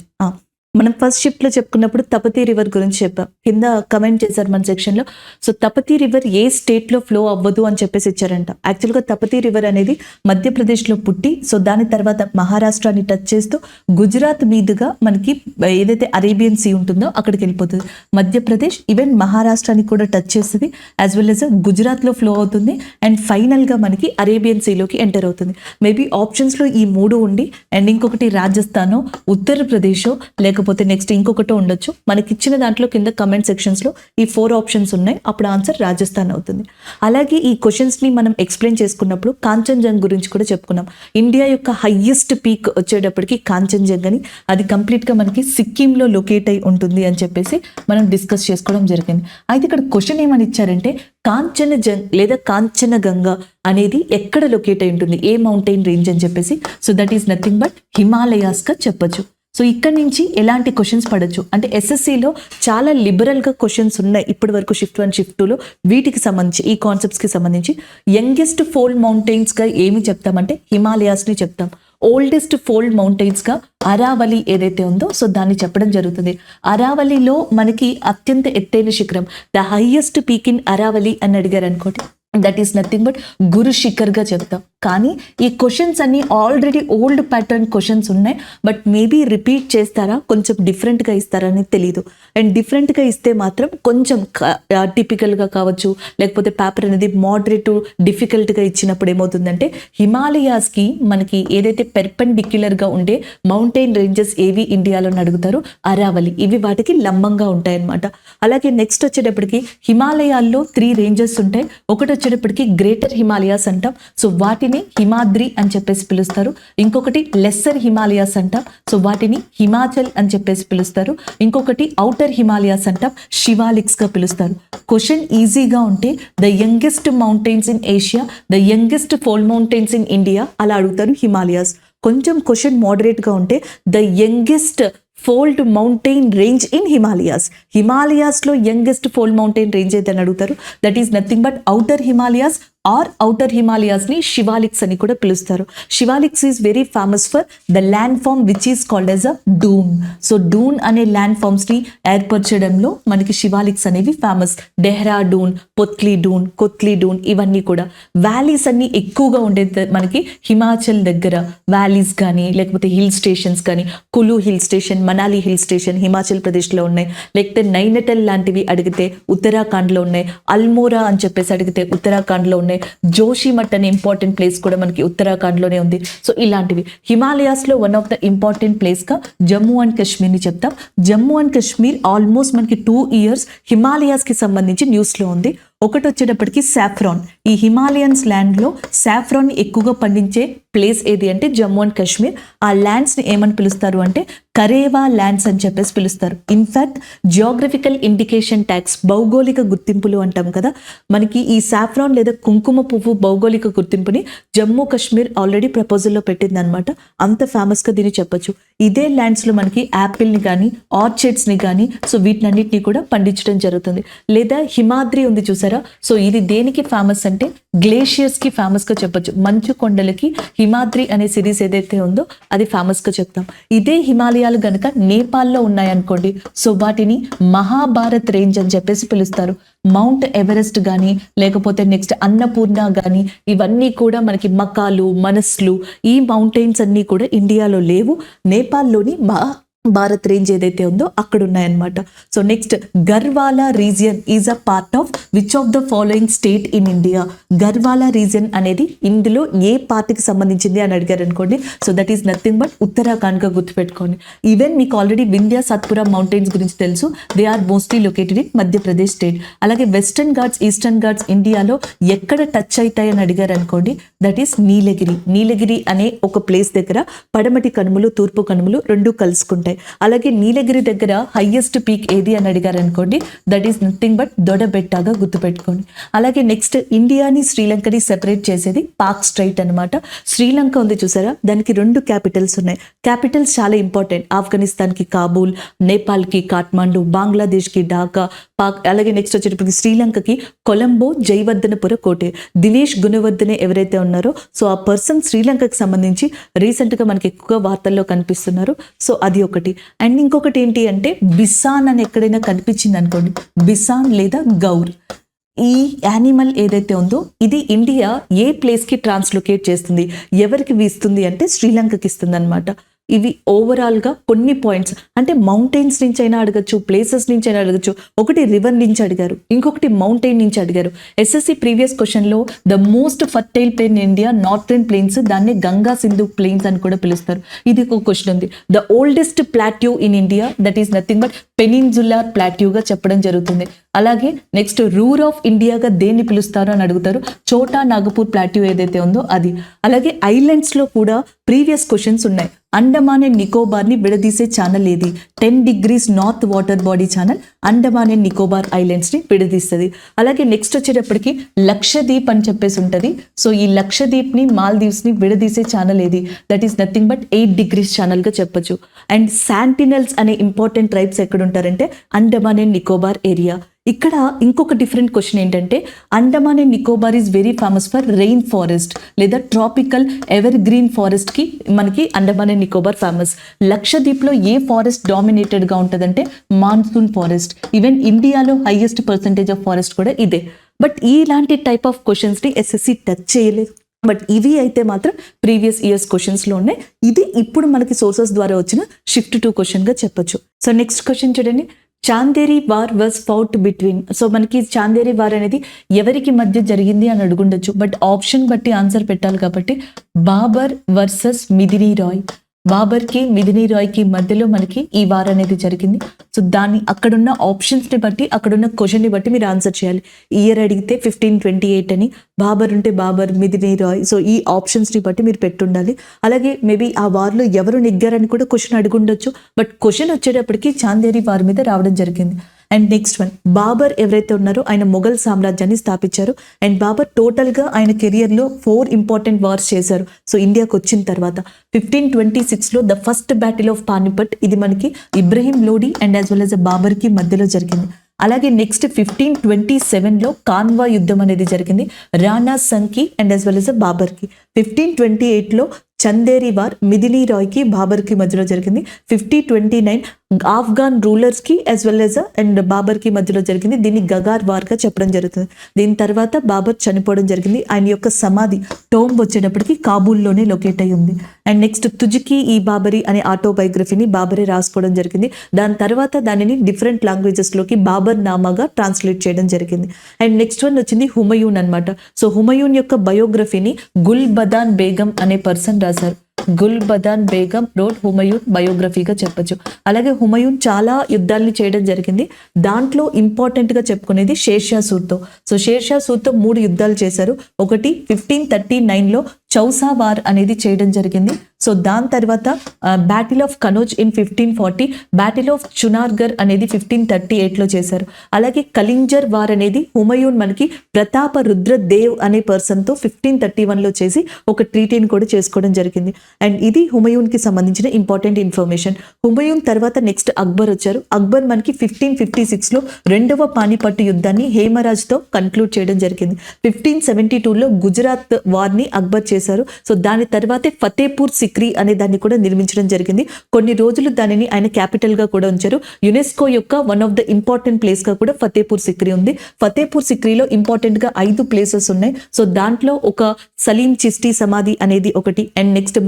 మనం ఫస్ట్ షిఫ్ట్లో చెప్పుకున్నప్పుడు తపతీ రివర్ గురించి చెప్పాం. కింద కమెంట్ చేశారు మన సెక్షన్లో. సో తపతీ రివర్ ఏ స్టేట్లో ఫ్లో అవ్వదు అని చెప్పేసి ఇచ్చారంట. యాక్చువల్గా తపతీ రివర్ అనేది మధ్యప్రదేశ్లో పుట్టి సో దాని తర్వాత మహారాష్ట్రాన్ని టచ్ చేస్తూ గుజరాత్ మీదుగా మనకి ఏదైతే అరేబియన్ సీ ఉంటుందో అక్కడికి వెళ్ళిపోతుంది. మధ్యప్రదేశ్ ఈవెన్ మహారాష్ట్రాన్ని కూడా టచ్ చేస్తుంది, యాజ్ వెల్ యాజ్ గుజరాత్లో ఫ్లో అవుతుంది అండ్ ఫైనల్గా మనకి అరేబియన్ సీలోకి ఎంటర్ అవుతుంది. మేబీ ఆప్షన్స్లో ఈ మూడు ఉండి అండ్ ఇంకొకటి రాజస్థానో, ఉత్తరప్రదేశో, లేకపోతే నెక్స్ట్ ఇంకొకటో ఉండొచ్చు. మనకి ఇచ్చిన దాంట్లో కింద కమెంట్ సెక్షన్స్లో ఈ 4 ఆప్షన్స్ ఉన్నాయి. అప్పుడు ఆన్సర్ రాజస్థాన్ అవుతుంది. అలాగే ఈ క్వశ్చన్స్ని మనం ఎక్స్ప్లెయిన్ చేసుకున్నప్పుడు కాంచన్జంగ్ గురించి కూడా చెప్పుకున్నాం. ఇండియా యొక్క హైయెస్ట్ పీక్ వచ్చేటప్పటికి కాంచన్జంగ్ అని, అది కంప్లీట్గా మనకి సిక్కింలో లొకేట్ అయి ఉంటుంది అని చెప్పేసి మనం డిస్కస్ చేసుకోవడం జరిగింది. అయితే ఇక్కడ క్వశ్చన్ ఏమని ఇచ్చారంటే కాంచనజంగ్ లేదా కాంచనగంగా అనేది ఎక్కడ లొకేట్ అయి ఉంటుంది, ఏ మౌంటైన్ రేంజ్ అని చెప్పేసి. So that is nothing but హిమాలయాస్గా చెప్పొచ్చు. సో ఇక్కడ నుంచి ఎలాంటి క్వశ్చన్స్ పడవచ్చు అంటే ఎస్ఎస్సిలో చాలా లిబరల్గా క్వశ్చన్స్ ఉన్నాయి ఇప్పటి వరకు షిఫ్ట్ 1 షిఫ్ట్ 2లో. వీటికి సంబంధించి ఈ కాన్సెప్ట్స్కి సంబంధించి యంగెస్ట్ ఫోల్డ్ మౌంటైన్స్గా ఏమి చెప్తామంటే హిమాలయాస్ని చెప్తాం. ఓల్డెస్ట్ ఫోల్డ్ మౌంటైన్స్గా అరావలి ఏదైతే ఉందో సో దాన్ని చెప్పడం జరుగుతుంది. అరావలిలో మనకి అత్యంత ఎత్తైన శిఖరం, the highest peak in Aravalli అని అడిగారు అనుకోండి, దట్ ఈస్ నథింగ్ బట్ గురు శిఖర్గా చెప్తాం. కానీ ఈ క్వశ్చన్స్ అన్ని ఆల్రెడీ ఓల్డ్ ప్యాటర్న్ క్వశ్చన్స్ ఉన్నాయి, బట్ మేబీ రిపీట్ చేస్తారా, కొంచెం డిఫరెంట్గా ఇస్తారా అని తెలీదు. అండ్ డిఫరెంట్గా ఇస్తే మాత్రం కొంచెం టిపికల్గా కావచ్చు, లేకపోతే పేపర్ అనేది మోడరేట్ డిఫికల్ట్గా ఇచ్చినప్పుడు ఏమవుతుందంటే హిమాలయాస్కి మనకి ఏదైతే పెర్పెండిక్యులర్గా ఉండే మౌంటైన్ రేంజెస్ ఏవి ఇండియాలో అడుగుతారు, అరావలి, ఇవి వాటికి లంబంగా ఉంటాయన్నమాట. అలాగే నెక్స్ట్ వచ్చేటప్పటికి హిమాలయాల్లో 3 రేంజెస్ ఉంటాయి. ఒకటి వచ్చేటప్పటికి గ్రేటర్ హిమాలయాస్ అంటాం, సో వాటిని హిమాద్రి అని చెప్పేసి పిలుస్తారు. ఇంకొకటి లెస్సర్ హిమాలయాస్ అంటాం, సో వాటిని హిమాచల్ అని చెప్పేసి పిలుస్తారు. ఇంకొకటి ఔటర్ హిమాలయాస్ అంటాం, శివాలిక్స్గా పిలుస్తారు. క్వశ్చన్ ఈజీగా ఉంటే the youngest mountains in Asia, the youngest fold mountains in India అలా అడుగుతారు హిమాలయాస్. కొంచెం క్వశ్చన్ మోడరేట్గా ఉంటే the youngest fold mountain range in Himalayas, హిమాలయాస్లో యంగెస్ట్ ఫోల్డ్ మౌంటైన్ రేంజ్ అయితే అని అడుగుతారు. That is nothing but outer Himalayas or outer హిమాలయాస్ని శివాలిక్స్ అని కూడా పిలుస్తారు. Shivaliks is very famous for the land form which is called as a doon. So doon అనే land ఫామ్స్ని ఏర్పరచడంలో మనకి శివాలిక్స్ అనేవి ఫేమస్. డెహ్రాడూన్, పొత్లీ డూన్, కొత్లీ డూన్, ఇవన్నీ కూడా వ్యాలీస్ అన్ని ఎక్కువగా ఉండేది మనకి హిమాచల్ దగ్గర. వ్యాలీస్ కానీ లేకపోతే హిల్ స్టేషన్స్ కానీ, Kullu hill station, Manali hill station Himachal ప్రదేశ్లో ఉన్నాయి. లేకపోతే నైనిటల్ లాంటివి అడిగితే ఉత్తరాఖండ్లో ఉన్నాయి. అల్మోరా అని చెప్పేసి అడిగితే ఉత్తరాఖండ్లో ఉన్నాయి. జోషిమఠ్ అనే ఇంపార్టెంట్ ప్లేస్ కూడా మనకి ఉత్తరాఖండ్లోనే ఉంది. సో ఇలాంటివి హిమాలయాస్లో వన్ ఆఫ్ ద ఇంపార్టెంట్ ప్లేస్గా జమ్మూ అండ్ కాశ్మీర్ని చెప్తాం. జమ్మూ అండ్ కాశ్మీర్ ఆల్మోస్ట్ మనకి 2 years హిమాలయాస్కి సంబంధించి న్యూస్లో ఉంది. ఒకటి వచ్చేటప్పటికి సాఫ్రాన్, ఈ హిమాలయన్స్ ల్యాండ్లో సాఫ్రాన్ ఎక్కువగా పండించే ప్లేస్ ఏది అంటే జమ్మూ అండ్ కాశ్మీర్. ఆ ల్యాండ్స్ని ఏమని పిలుస్తారు అంటే కరేవా ల్యాండ్స్ అని చెప్పేసి పిలుస్తారు. ఇన్ఫ్యాక్ట్ జియోగ్రఫికల్ ఇండికేషన్ ట్యాగ్స్, భౌగోళిక గుర్తింపులు అంటాం కదా, మనకి ఈ సాఫ్రాన్ లేదా కుంకుమ పువ్వు భౌగోళిక గుర్తింపుని జమ్మూ కాశ్మీర్ ఆల్రెడీ ప్రపోజల్లో పెట్టిందనమాట. అంత ఫేమస్గా దీన్ని చెప్పొచ్చు. ఇదే ల్యాండ్స్లో మనకి యాపిల్ని కానీ ఆర్చిడ్స్ని కానీ సో వీటినన్నిటిని కూడా పండించడం జరుగుతుంది. లేదా హిమాద్రి ఉంది చూసారా, సో ఇది దేనికి ఫేమస్ అంటే గ్లేషియర్స్కి ఫేమస్గా చెప్పొచ్చు. మంచు కొండలకి హిమాద్రి అనే సిరీస్ ఏదైతే ఉందో అది ఫేమస్గా చెప్తాం. ఇదే హిమాలయాలు గనక నేపాల్లో ఉన్నాయనుకోండి, సో వాటిని మహాభారత్ రేంజ్ అని చెప్పేసి పిలుస్తారు. మౌంట్ ఎవరెస్ట్ కానీ లేకపోతే నెక్స్ట్ అన్నపూర్ణ కానీ ఇవన్నీ కూడా మనకి మకాలు, మనస్లు, ఈ మౌంటైన్స్ అన్నీ కూడా ఇండియాలో లేవు. నేపాల్లోని భారత్ రేంజ్ ఏదైతే ఉందో అక్కడ ఉన్నాయన్నమాట. So next Garhwal region is a part of which of the following state in India. Garhwal region అనేది ఇందులో ఏ పార్టీకి సంబంధించింది అని అడిగారు అనుకోండి. So that is nothing but Uttarakhand గా గుర్తుపెట్టుకోండి. ఈవెన్ మీకు ఆల్రెడీ వింధ్యా సత్పురా మౌంటైన్స్ గురించి తెలుసు. They are mostly located in Madhya Pradesh state. అలాగే వెస్టర్న్ ఘాట్స్ ఈస్టర్న్ ఘాట్స్ ఇండియాలో ఎక్కడ టచ్ అవుతాయి అని అడిగారు అనుకోండి. దట్ ఈస్ నీలగిరి. నీలగిరి అనే ఒక ప్లేస్ దగ్గర పడమటి కనుమలు తూర్పు కనుమలు రెండు కలుసుకుంటాయి. అలాగే నీలగిరి దగ్గర హైయెస్ట్ పీక్ ఏది అని అడిగారు అనుకోండి. దట్ ఈస్ నథింగ్ బట్ దొడబెట్టాగా గుర్తుపెట్టుకోండి. అలాగే నెక్స్ట్ ఇండియాని శ్రీలంకని సెపరేట్ చేసేది పాక్ స్ట్రైట్ అనమాట. శ్రీలంక ఉంది చూసారా, దానికి 2 క్యాపిటల్స్ ఉన్నాయి. క్యాపిటల్స్ చాలా ఇంపార్టెంట్. ఆఫ్ఘనిస్తాన్ కి కాబూల్, నేపాల్ కి కాఠ్మండు, బంగ్లాదేశ్ కి ఢాకా, అలాగే నెక్స్ట్ వచ్చేటప్పటికి శ్రీలంకకి కొలంబో, జయవర్ధనపుర కోటే. దినేష్ గుణవర్ధనే ఎవరైతే ఉన్నారో సో ఆ పర్సన్ శ్రీలంకకి సంబంధించి రీసెంట్ గా మనకి ఎక్కువగా వార్తల్లో కనిపిస్తున్నారు. సో అది ఒకటి. అండ్ ఇంకొకటి ఏంటి అంటే బిసాన్ అని ఎక్కడైనా కనిపించింది అనుకోండి, బిసాన్ లేదా గౌర్. ఈ యానిమల్ ఏదైతే ఉందో ఇది ఇండియా ఏ ప్లేస్ కి ట్రాన్స్లొకేట్ చేస్తుంది, ఎవరికి ఇస్తుంది అంటే శ్రీలంకకి ఇస్తుంది అనమాట. ఇవి ఓవరాల్గా కొన్ని పాయింట్స్, అంటే మౌంటైన్స్ నుంచి అయినా అడగచ్చు, ప్లేసెస్ నుంచి అయినా అడగచ్చు. ఒకటి రివర్ నుంచి అడిగారు, ఇంకొకటి మౌంటైన్ నుంచి అడిగారు. ఎస్ఎస్సి ప్రీవియస్ క్వశ్చన్లో the most fertile plain in India northern plains, దాన్ని గంగా సింధు ప్లేన్స్ అని కూడా పిలుస్తారు. ఇది ఒక క్వశ్చన్ ఉంది. The oldest plateau in India that is nothing but peninsular ప్లాట్యూగా చెప్పడం జరుగుతుంది. అలాగే నెక్స్ట్ రూర్ ఆఫ్ ఇండియాగా దేన్ని పిలుస్తారు అని అడుగుతారు. చోటా నాగపూర్ ప్లాట్యూ ఏదైతే ఉందో అది. అలాగే ఐలాండ్స్లో కూడా ప్రీవియస్ క్వశ్చన్స్ ఉన్నాయి. అండమాన్ అండ్ నికోబార్ ని విడదీసే ఛానల్ ఏది? 10 degrees north water body channel Andaman and Nicobar islands ని విడదీస్తుంది. అలాగే నెక్స్ట్ వచ్చేటప్పటికి లక్షద్వీప్ అని చెప్పేసి ఉంటుంది. సో ఈ లక్షద్వీప్ ని మాల్దీవ్స్ ని విడదీసే ఛానల్ ఏది? That is nothing but 8 degrees channel గా చెప్పొచ్చు. అండ్ శాంటినల్స్ అనే ఇంపార్టెంట్ ట్రైబ్స్ ఎక్కడ ఉంటారంటే అండమాన్ అండ్ నికోబార్ ఏరియా. ఇక్కడ ఇంకొక డిఫరెంట్ క్వశ్చన్ ఏంటంటే Andaman and Nicobar is very famous for rain forest లేదా ట్రాపికల్ ఎవర్ గ్రీన్ ఫారెస్ట్ కి మనకి అండమాన్ అండ్ నికోబార్ ఫేమస్. లక్షద్వీప్ లో ఏ ఫారెస్ట్ డామినేటెడ్ గా ఉంటుందంటే మాన్సూన్ ఫారెస్ట్. ఈవెన్ ఇండియాలో హైయెస్ట్ పర్సంటేజ్ ఆఫ్ ఫారెస్ట్ కూడా ఇదే. బట్ ఇలాంటి టైప్ ఆఫ్ క్వశ్చన్స్ ని ఎస్ఎస్సి టచ్ చేయలేదు. బట్ ఇవి అయితే మాత్రం ప్రీవియస్ ఇయర్స్ క్వశ్చన్స్లో ఉన్నాయి. ఇది ఇప్పుడు మనకి సోర్సెస్ ద్వారా వచ్చిన Shift 2 క్వశ్చన్గా చెప్పొచ్చు. సో నెక్స్ట్ క్వశ్చన్ చూడండి. Chanderi war was fought between. So మనకి చాందేరి వార్ అనేది ఎవరికి మధ్య జరిగింది అని అడుగుండొచ్చు. బట్ ఆప్షన్ బట్టి ఆన్సర్ పెట్టాలి కాబట్టి బాబర్ వర్సెస్ మిదిని రాయ్. బాబర్కి మిదిని రాయ్కి మధ్యలో మనకి ఈ వార్ అనేది జరిగింది. సో దాన్ని అక్కడున్న ఆప్షన్స్ని బట్టి అక్కడున్న క్వశ్చన్ని బట్టి మీరు ఆన్సర్ చేయాలి. ఇయర్ అడిగితే 1528 అని, బాబర్ ఉంటే బాబర్, మిదిని రాయ్. సో ఈ ఆప్షన్స్ని బట్టి మీరు పెట్టుండాలి. అలాగే మేబీ ఆ వార్లో ఎవరు నెగ్గారని కూడా క్వశ్చన్ అడుగుండొచ్చు. బట్ క్వశ్చన్ వచ్చేటప్పటికి చాందేరి వార్ మీద రావడం జరిగింది. అండ్ నెక్స్ట్ వన్, బాబర్ ఎవరైతే ఉన్నారో ఆయన మొఘల్ సామ్రాజ్యాన్ని స్థాపించారు. అండ్ బాబర్ టోటల్గా ఆయన కెరియర్లో 4 ఇంపార్టెంట్ వార్స్ చేశారు. సో ఇండియాకి వచ్చిన తర్వాత 1526లో the first battle of Panipat, ఇది మనకి Ibrahim Lodi and as well as బాబర్కి మధ్యలో జరిగింది. అలాగే నెక్స్ట్ 1527లో కాన్వా యుద్ధం అనేది జరిగింది రాణా సంఖ్కి అండ్ యాజ్ వెల్ యాజ్ బాబర్కి. 1528లో చందేరి వార్ మిదిని రాయ్కి బాబర్కి మధ్యలో జరిగింది. 1529 ఆఫ్ఘాన్ రూలర్స్కి యాజ్ వెల్ యాజ్ అండ్ బాబర్కి మధ్యలో జరిగింది. దీన్ని గగార్ వార్గా చెప్పడం జరుగుతుంది. దీని తర్వాత బాబర్ చనిపోవడం జరిగింది. ఆయన యొక్క సమాధి టోంబ్ వచ్చేటప్పటికి కాబూల్లోనే లొకేట్ అయి ఉంది. అండ్ నెక్స్ట్ తుజ్కి ఈ బాబరీ అనే ఆటోబయోగ్రఫీని బాబరే రాసుకోవడం జరిగింది. దాని తర్వాత దానిని డిఫరెంట్ లాంగ్వేజెస్లోకి బాబర్ నామాగా ట్రాన్స్లేట్ చేయడం జరిగింది. అండ్ నెక్స్ట్ వన్ వచ్చింది హుమయూన్ అనమాట. సో హుమయూన్ యొక్క బయోగ్రఫీని గుల్ బదాన్ బేగం అనే పర్సన్ రాశారు. గుల్ బదాన్ బేగం రోడ్ హుమయూన్ బయోగ్రఫీగా చెప్పొచ్చు. అలాగే హుమయూన్ చాలా యుద్ధాలని చేయడం జరిగింది. దాంట్లో ఇంపార్టెంట్గా చెప్పుకునేది షేర్షా సూర్తో. సో షేర్షా సూర్తో 3 యుద్ధాలు చేశారు. ఒకటి 1539లో చౌసా వార్ అనేది చేయడం జరిగింది. సో దాని తర్వాత battle of Kannauj in 1540, battle of Chunargarh అనేది 1538లో చేశారు. అలాగే కలింజర్ వార్ అనేది హుమయూన్ మనకి ప్రతాప రుద్ర దేవ్ అనే పర్సన్తో 1531లో చేసి ఒక ట్రీటీని కూడా చేసుకోవడం జరిగింది. అండ్ ఇది హుమయూన్కి సంబంధించిన ఇంపార్టెంట్ ఇన్ఫర్మేషన్. హుమయూన్ తర్వాత నెక్స్ట్ అక్బర్ వచ్చారు. అక్బర్ మనకి 1556లో 2వ పానిపట్టు యుద్ధాన్ని హేమరాజ్తో కన్క్లూడ్ చేయడం జరిగింది. 1572లో గుజరాత్ వార్ని అక్బర్ చేశారు. సో దాని తర్వాతే ఫతేపూర్ సిక్రీ అనే దాన్ని కూడా నిర్మించడం జరిగింది. కొన్ని రోజులు దానిని ఆయన క్యాపిటల్ గా కూడా ఉంచారు. యునెస్కో యొక్క one of the important place గా కూడా ఫతేపూర్ సిక్రీ ఉంది. ఫతేపూర్ సిక్రీలో ఇంపార్టెంట్ గా 5 ప్లేసెస్ ఉన్నాయి. సో దాంట్లో ఒక సలీం చిస్టీ సమాధి అనేది ఒకటి, అండ్ నెక్స్ట్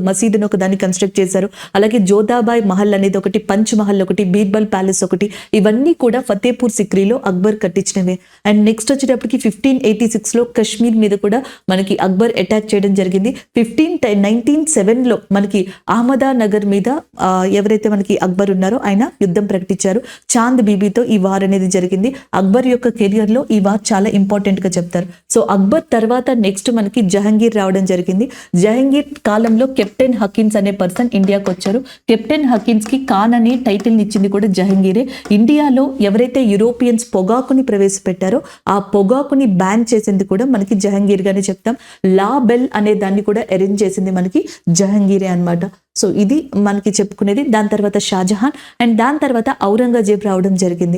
మసీద్ ఒక దాన్ని కన్స్ట్రక్ట్ చేశారు. అలాగే జోధాబాయ్ మహల్ అనేది ఒకటి, పంచ్ మహల్ ఒకటి, బీర్బల్ ప్యాలెస్ ఒకటి, ఇవన్నీ కూడా ఫతేపూర్ సిక్రీలో అక్బర్ కట్టించినవే. అండ్ నెక్స్ట్ వచ్చేటప్పటికి 1586లో కశ్మీర్ మీద కూడా మనకి అక్బర్ అటాక్ చేయడం జరిగింది. 1907లో మనకి అహ్మదానగర్ మీద ఎవరైతే మనకి అక్బర్ ఉన్నారో ఆయన యుద్ధం ప్రకటించారు. చాంద్ బీబీతో ఈ వార్ అనేది జరిగింది. అక్బర్ యొక్క కెరియర్ లో ఈ వార్ చాలా ఇంపార్టెంట్ గా చెప్తారు. సో అక్బర్ తర్వాత నెక్స్ట్ మనకి జహంగీర్ రావడం జరిగింది. జహంగీర్ కాలంలో కెప్టెన్ హకిన్స్ అనే పర్సన్ ఇండియాకి వచ్చారు. కెప్టెన్ హకిన్స్ కి ఖాన్ అనే టైటిల్ ఇచ్చింది కూడా జహంగీరే. ఇండియాలో ఎవరైతే యూరోపియన్స్ పొగాకుని ప్రవేశపెట్టారో ఆ పొగాకుని బ్యాన్ చేసింది కూడా మనకి జహంగీర్ గానే చెప్తాం. లా బెల్ అనే దాన్ని కూడా అరేంజ్ చేసింది మనకి జహంగీరే అన్నమాట. సో ఇది మనకి చెప్పుకునేది. దాని తర్వాత షాజహాన్, అండ్ దాని తర్వాత ఔరంగజేబ్ రావడం జరిగింది.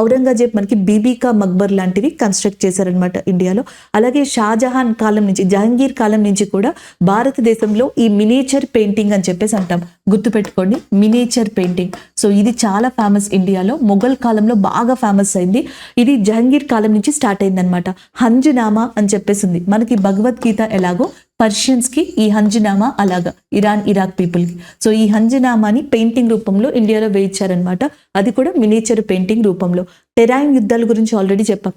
ఔరంగజేబ్ మనకి బీబీకా మక్బర్ లాంటివి కన్స్ట్రక్ట్ చేశారనమాట ఇండియాలో. అలాగే షాజహాన్ కాలం నుంచి, జహంగీర్ కాలం నుంచి కూడా భారతదేశంలో ఈ మినియేచర్ పెయింటింగ్ అని చెప్పేసి అంటాం. గుర్తుపెట్టుకోండి, మినియేచర్ పెయింటింగ్. సో ఇది చాలా ఫేమస్ ఇండియాలో. మొఘల్ కాలంలో బాగా ఫేమస్ అయింది. ఇది జహంగీర్ కాలం నుంచి స్టార్ట్ అయిందనమాట. హంజ్నామా అని చెప్పేసి ఉంది. మనకి భగవద్గీత ఎలాగో పర్షియన్స్ కి ఈ హంజ్నామా అలాగా ఇరాన్ ఇరాక్ పీపుల్ కి. సో ఈ హంజ్నామాని పెయింటింగ్ రూపంలో ఇండియాలో వేయించారనమాట. అది కూడా మినియేచర్ పెయింటింగ్ రూపంలో. టెరైన్ యుద్ధాల గురించి ఆల్రెడీ చెప్పాం.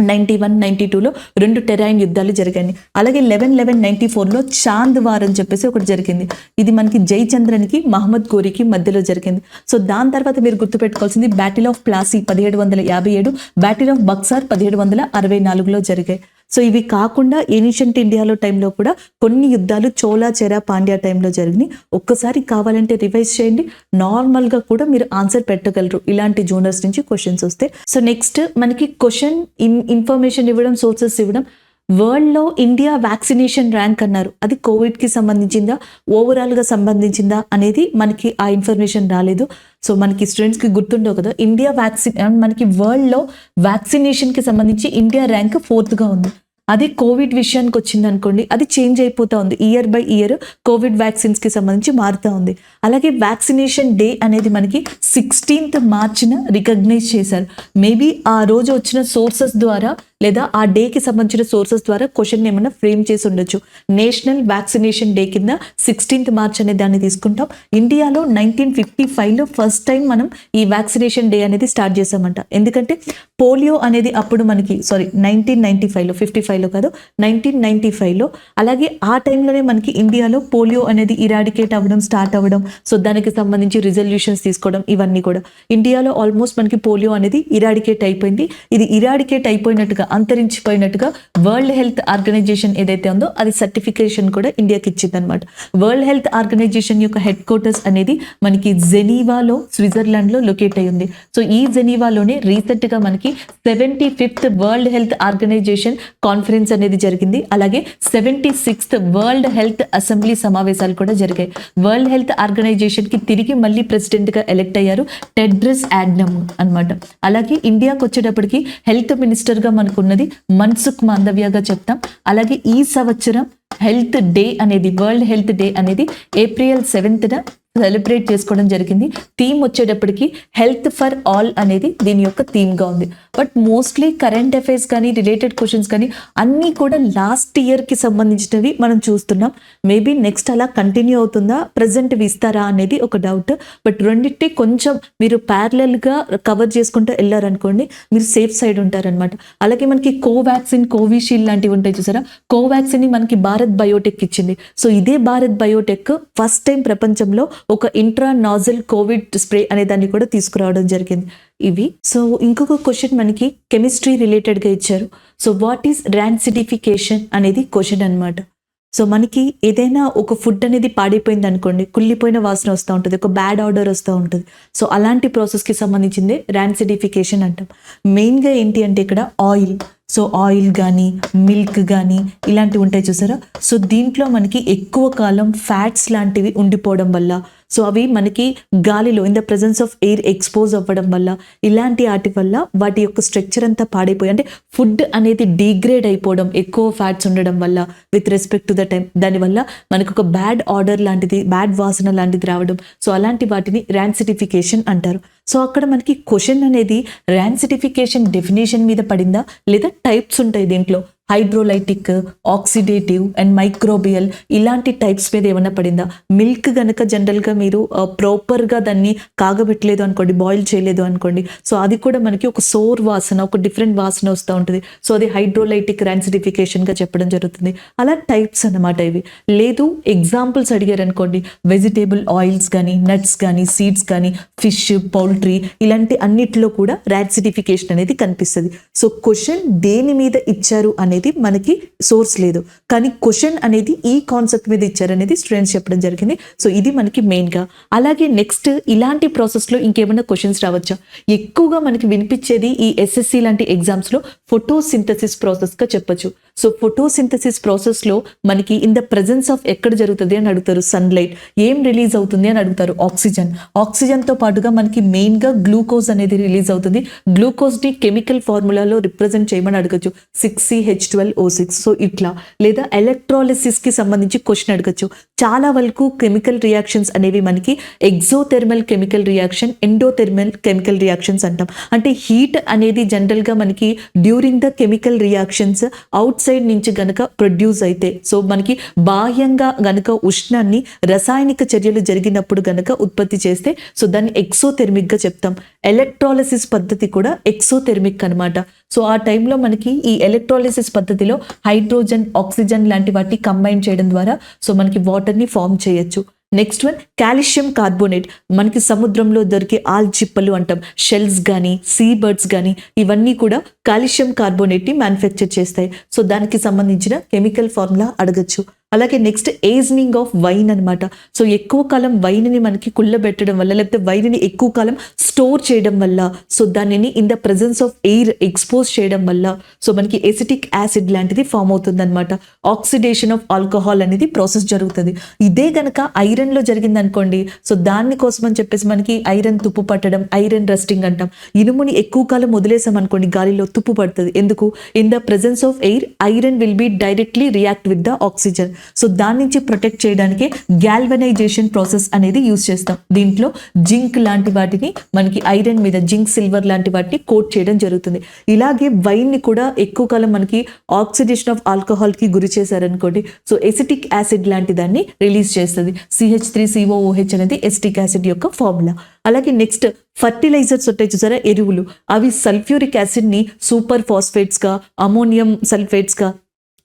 91-92లో 2 టెరైన్ యుద్ధాలు జరిగాయి. అలాగే 11-11-94లో చాంద్ వార్ అని చెప్పేసి ఒకటి జరిగింది. ఇది మనకి జయచంద్రన్కి మహమ్మద్ గోరికి మధ్యలో జరిగింది. సో దాని తర్వాత మీరు గుర్తుపెట్టుకోవాల్సింది battle of Plassey 1757, battle of Buxar 1764లో జరిగాయి. సో ఇవి కాకుండా ఏన్షియంట్ ఇండియాలో టైంలో కూడా కొన్ని యుద్ధాలు చోళా చెరా పాండ్యా టైంలో జరిగినాయి. ఒక్కసారి కావాలంటే రివైజ్ చేయండి. నార్మల్గా కూడా మీరు ఆన్సర్ పెట్టగలరు ఇలాంటి జోనర్స్ నుంచి క్వశ్చన్స్ వస్తే. సో నెక్స్ట్ మనకి క్వశ్చన్ ఇన్ఫర్మేషన్ ఇవ్వడం, సోర్సెస్ ఇవ్వడం. వరల్డ్లో ఇండియా వ్యాక్సినేషన్ ర్యాంక్ అన్నారు. అది కోవిడ్కి సంబంధించిందా, ఓవరాల్గా సంబంధించిందా అనేది మనకి ఆ ఇన్ఫర్మేషన్ రాలేదు. సో మనకి స్టూడెంట్స్కి గుర్తుండవు కదా, ఇండియా మనకి వరల్డ్లో వ్యాక్సినేషన్కి సంబంధించి ఇండియా ర్యాంక్ 4th ఉంది. అది కోవిడ్ విషయానికి వచ్చింది అనుకోండి, అది చేంజ్ అయిపోతూ ఉంది. ఇయర్ బై ఇయర్ కోవిడ్ వ్యాక్సిన్స్కి సంబంధించి మారుతూ ఉంది. అలాగే వ్యాక్సినేషన్ డే అనేది మనకి 16th మార్చిన రికగ్నైజ్ చేశారు. మేబీ ఆ రోజు వచ్చిన సోర్సెస్ ద్వారా లేదా ఆ డేకి సంబంధించిన సోర్సెస్ ద్వారా క్వశ్చన్ ఏమైనా ఫ్రేమ్ చేసి ఉండొచ్చు. నేషనల్ వ్యాక్సినేషన్ డే కింద 16th మార్చ్ అనే దాన్ని తీసుకుంటాం. ఇండియాలో 1955లో ఫస్ట్ టైం మనం ఈ వ్యాక్సినేషన్ డే అనేది స్టార్ట్ చేసామంట. ఎందుకంటే పోలియో అనేది అప్పుడు మనకి 1995లో, 55లో కాదు 1995లో. అలాగే ఆ టైంలోనే మనకి ఇండియాలో పోలియో అనేది ఇరాడికేట్ అవ్వడం స్టార్ట్ అవ్వడం. సో దానికి సంబంధించి రిజల్యూషన్స్ తీసుకోవడం, ఇవన్నీ కూడా ఇండియాలో ఆల్మోస్ట్ మనకి పోలియో అనేది ఇరాడికేట్ అయిపోయింది. ఇది ఇరాడికేట్ అయిపోయినట్టుగా, అంతరించిపోయినట్టుగా వరల్డ్ హెల్త్ ఆర్గనైజేషన్ ఏదైతే ఉందో అది సర్టిఫికేషన్ కూడా ఇండియాకి ఇచ్చింది అనమాట. వరల్డ్ హెల్త్ ఆర్గనైజేషన్ యొక్క హెడ్ క్వార్టర్స్ అనేది మనకి జెనీవాలో, స్విట్జర్లాండ్ లో లొకేట్ అయి ఉంది. సో ఈ జెనీవాలోనే రీసెంట్ గా మనకి 75th world health organisation conference అనేది జరిగింది. అలాగే 76th వరల్డ్ హెల్త్ అసెంబ్లీ సమావేశాలు కూడా జరిగాయి. వరల్డ్ హెల్త్ ఆర్గనైజేషన్ కి తిరిగి మళ్ళీ ప్రెసిడెంట్ గా ఎలెక్ట్ అయ్యారు టెడ్రస్ అడ్నమ్ అన్నమాట. అలాగే ఇండియాకి వచ్చేటప్పటికి హెల్త్ మినిస్టర్ గా మనకు ఉన్నది మన్సుఖ్ మాండవ్యగా చెప్తాం. అలాగే ఈ సంవత్సరం హెల్త్ డే అనేది, వరల్డ్ హెల్త్ డే అనేది April 7th సెలబ్రేట్ చేసుకోవడం జరిగింది. థీమ్ వచ్చేటప్పటికి హెల్త్ ఫర్ ఆల్ అనేది దీని యొక్క థీమ్గా ఉంది. బట్ మోస్ట్లీ కరెంట్ అఫైర్స్ కానీ రిలేటెడ్ క్వశ్చన్స్ కానీ అన్నీ కూడా లాస్ట్ ఇయర్కి సంబంధించినవి మనం చూస్తున్నాం. మేబీ నెక్స్ట్ అలా కంటిన్యూ అవుతుందా, ప్రజెంట్ ఇస్తారా అనేది ఒక డౌట్. బట్ రెండింటి కొంచెం మీరు ప్యారలల్గా కవర్ చేసుకుంటూ వెళ్ళారనుకోండి, మీరు సేఫ్ సైడ్ ఉంటారనమాట. అలాగే మనకి కోవాక్సిన్, కోవిషీల్డ్ లాంటివి ఉంటాయి చూసారా. కోవాక్సిన్ మనకి భారత్ బయోటెక్ ఇచ్చింది. సో ఇదే భారత్ బయోటెక్ ఫస్ట్ టైం ప్రపంచంలో ఒక ఇంట్రా నాజల్ కోవిడ్ స్ప్రే అనే దాన్ని కూడా తీసుకురావడం జరిగింది. ఇవి. సో ఇంకొక క్వశ్చన్ మనకి కెమిస్ట్రీ రిలేటెడ్గా ఇచ్చారు. సో వాట్ ఈస్ ర్యాన్సిడిఫికేషన్ అనేది క్వశ్చన్ అనమాట. సో మనకి ఏదైనా ఒక ఫుడ్ అనేది పాడైపోయింది అనుకోండి, కుళ్ళిపోయిన వాసన వస్తూ ఉంటుంది, ఒక బ్యాడ్ ఆర్డర్ వస్తూ ఉంటుంది. సో అలాంటి ప్రాసెస్కి సంబంధించిందే ర్యాన్సిడిఫికేషన్ అంటాం. మెయిన్గా ఏంటి అంటే ఇక్కడ ఆయిల్. సో ఆయిల్ కానీ మిల్క్ కానీ ఇలాంటివి ఉంటాయి చూసారా. సో దీంట్లో మనకి ఎక్కువ కాలం ఫ్యాట్స్ లాంటివి ఉండిపోవడం వల్ల, సో అవి మనకి గాలిలో in the presence of air expose అవ్వడం వల్ల, ఇలాంటి వాటి వల్ల వాటి యొక్క స్ట్రక్చర్ అంతా పాడైపోయి, అంటే ఫుడ్ అనేది డిగ్రేడ్ అయిపోవడం ఎక్కువ ఫ్యాట్స్ ఉండడం వల్ల with respect to the time, దానివల్ల మనకు ఒక బ్యాడ్ ఆర్డర్ లాంటిది, బ్యాడ్ వాసన లాంటిది రావడం. సో అలాంటి వాటిని ర్యాన్సిటిఫికేషన్ అంటారు. సో అక్కడ మనకి క్వశ్చన్ అనేది ర్యాన్సిటిఫికేషన్ డెఫినేషన్ మీద పడిందా, లేదా టైప్స్ ఉంటాయి దీంట్లో, హైడ్రోలైటిక్, ఆక్సిడేటివ్ అండ్ మైక్రోబియల్ ఇలాంటి టైప్స్ మీద ఏమన్నా పడిందా. మిల్క్ కనుక జనరల్గా మీరు ప్రాపర్గా దాన్ని కాగబెట్టలేదు అనుకోండి, బాయిల్ చేయలేదు అనుకోండి, సో అది కూడా మనకి ఒక సోర్ వాసన, ఒక డిఫరెంట్ వాసన వస్తూ ఉంటుంది. సో అది హైడ్రోలైటిక్ ర్యాన్సిటిఫికేషన్గా చెప్పడం జరుగుతుంది. అలా టైప్స్ అన్నమాట ఇవి. లేదు ఎగ్జాంపుల్స్ అడిగారు అనుకోండి, వెజిటేబుల్ ఆయిల్స్ కానీ, నట్స్ కానీ, సీడ్స్ కానీ, ఫిష్, పౌల్ట్రీ ఇలాంటి అన్నిటిలో కూడా ర్యాన్సిటిఫికేషన్ అనేది కనిపిస్తుంది. సో క్వశ్చన్ దేని మీద ఇచ్చారు అనేది మనకి సోర్స్ లేదు, కానీ క్వశ్చన్ అనేది ఈ కాన్సెప్ట్ మీద ఇచ్చారనేది స్టూడెంట్స్ చెప్పడం జరిగింది. సో ఇది మనకి మెయిన్గా. అలాగే నెక్స్ట్ ఇలాంటి ప్రాసెస్లో ఇంకేమైనా క్వశ్చన్స్ రావచ్చా. ఎక్కువగా మనకి వినిపించేది ఈ ఎస్ఎస్సి లాంటి ఎగ్జామ్స్లో ఫోటోసింథసిస్ ప్రాసెస్గా చెప్పొచ్చు. సో ఫోటోసింథసిస్ ప్రాసెస్లో మనకి ఇన్ ద ప్రెజెన్స్ ఆఫ్ ఎక్కడ జరుగుతుంది అని అడుగుతారు, సన్లైట్. ఏం రిలీజ్ అవుతుంది అని అడుగుతారు, ఆక్సిజన్. ఆక్సిజన్తో పాటుగా మనకి మెయిన్గా గ్లూకోజ్ అనేది రిలీజ్ అవుతుంది. గ్లూకోజ్ని కెమికల్ ఫార్ములాలో రిప్రజెంట్ చేయమని అడగచ్చు, 6CH12O6. సో ఇట్లా. లేదా ఎలక్ట్రాలిసిస్కి సంబంధించి క్వశ్చన్ అడగచ్చు. చాలా వరకు కెమికల్ రియాక్షన్స్ అనేవి మనకి ఎగ్జోథెర్మల్ కెమికల్ రియాక్షన్, ఎండోథెర్మల్ కెమికల్ రియాక్షన్స్ అంటాం. అంటే హీట్ అనేది జనరల్గా మనకి during the chemical reactions out side నుంచి గనక ప్రొడ్యూస్ అయితే, సో మనకి బాహ్యంగా గనక ఉష్ణాన్ని రసాయనిక చర్యలు జరిగినప్పుడు గనక ఉత్పత్తి చేస్తే, సో దాన్ని ఎక్సోథెర్మిక్గా చెప్తాం. ఎలక్ట్రాలిసిస్ పద్ధతి కూడా ఎక్సోథెర్మిక్ అనమాట. సో ఆ టైంలో మనకి ఈ ఎలక్ట్రాలిసిస్ పద్ధతిలో హైడ్రోజన్, ఆక్సిజన్ లాంటి వాటిని కంబైన్ చేయడం ద్వారా సో మనకి వాటర్ని ఫామ్ చేయొచ్చు. Next one calcium carbonate. మనకి సముద్రంలో దొరికే ఆల్చిప్పలు అంటాం, షెల్స్ కానీ, సీ బర్డ్స్ కానీ, ఇవన్నీ కూడా కాల్షియం కార్బోనేట్ని మ్యానుఫ్యాక్చర్ చేస్తాయి. సో దానికి సంబంధించిన కెమికల్ ఫార్ములా అడగచ్చు. అలాగే నెక్స్ట్ ఏజ్నింగ్ ఆఫ్ వైన్ అనమాట. సో ఎక్కువ కాలం వైన్ని మనకి కుళ్ళబెట్టడం వల్ల, లేకపోతే వైన్ని ఎక్కువ కాలం స్టోర్ చేయడం వల్ల, సో దానిని in the presence of air expose చేయడం వల్ల సో మనకి ఎసిటిక్ యాసిడ్ లాంటిది ఫామ్ అవుతుంది అనమాట. ఆక్సిడేషన్ ఆఫ్ ఆల్కహాల్ అనేది ప్రాసెస్ జరుగుతుంది. ఇదే కనుక ఐరన్లో జరిగింది అనుకోండి, సో దానికోసం అని చెప్పేసి మనకి ఐరన్ తుప్పు పట్టడం, ఐరన్ రస్టింగ్ అంటాం. ఇనుముని ఎక్కువ కాలం వదిలేసాం అనుకోండి, గాలిలో తుప్పు పడుతుంది. ఎందుకు? In the presence of air iron will be directly react with the oxygen. So దాని నుంచి ప్రొటెక్ట్ చేయడానికి గ్యాల్వనైజేషన్ ప్రాసెస్ అనేది యూజ్ చేస్తాం. దీంట్లో జింక్ లాంటి వాటిని మనకి ఐరన్ మీద, జింక్, సిల్వర్ లాంటి వాటిని కోట్ చేయడం జరుగుతుంది. ఇలాగే వైన్ ని కూడా ఎక్కువ కాలం మనకి ఆక్సిడేషన్ ఆఫ్ ఆల్కహాల్ కి గురి చేశారనుకోండి, సో ఎసిటిక్ యాసిడ్ లాంటి దాన్ని రిలీజ్ చేస్తుంది. CH3COOH అనేది ఎసిటిక్ యాసిడ్ యొక్క ఫార్ములా. అలాగే నెక్స్ట్ ఫర్టిలైజర్స్ ఉంటాయి చూసారా, ఎరువులు. అవి సల్ఫ్యూరిక్ యాసిడ్ని సూపర్ ఫాస్ఫేట్స్గా, అమోనియం సల్ఫేట్స్గా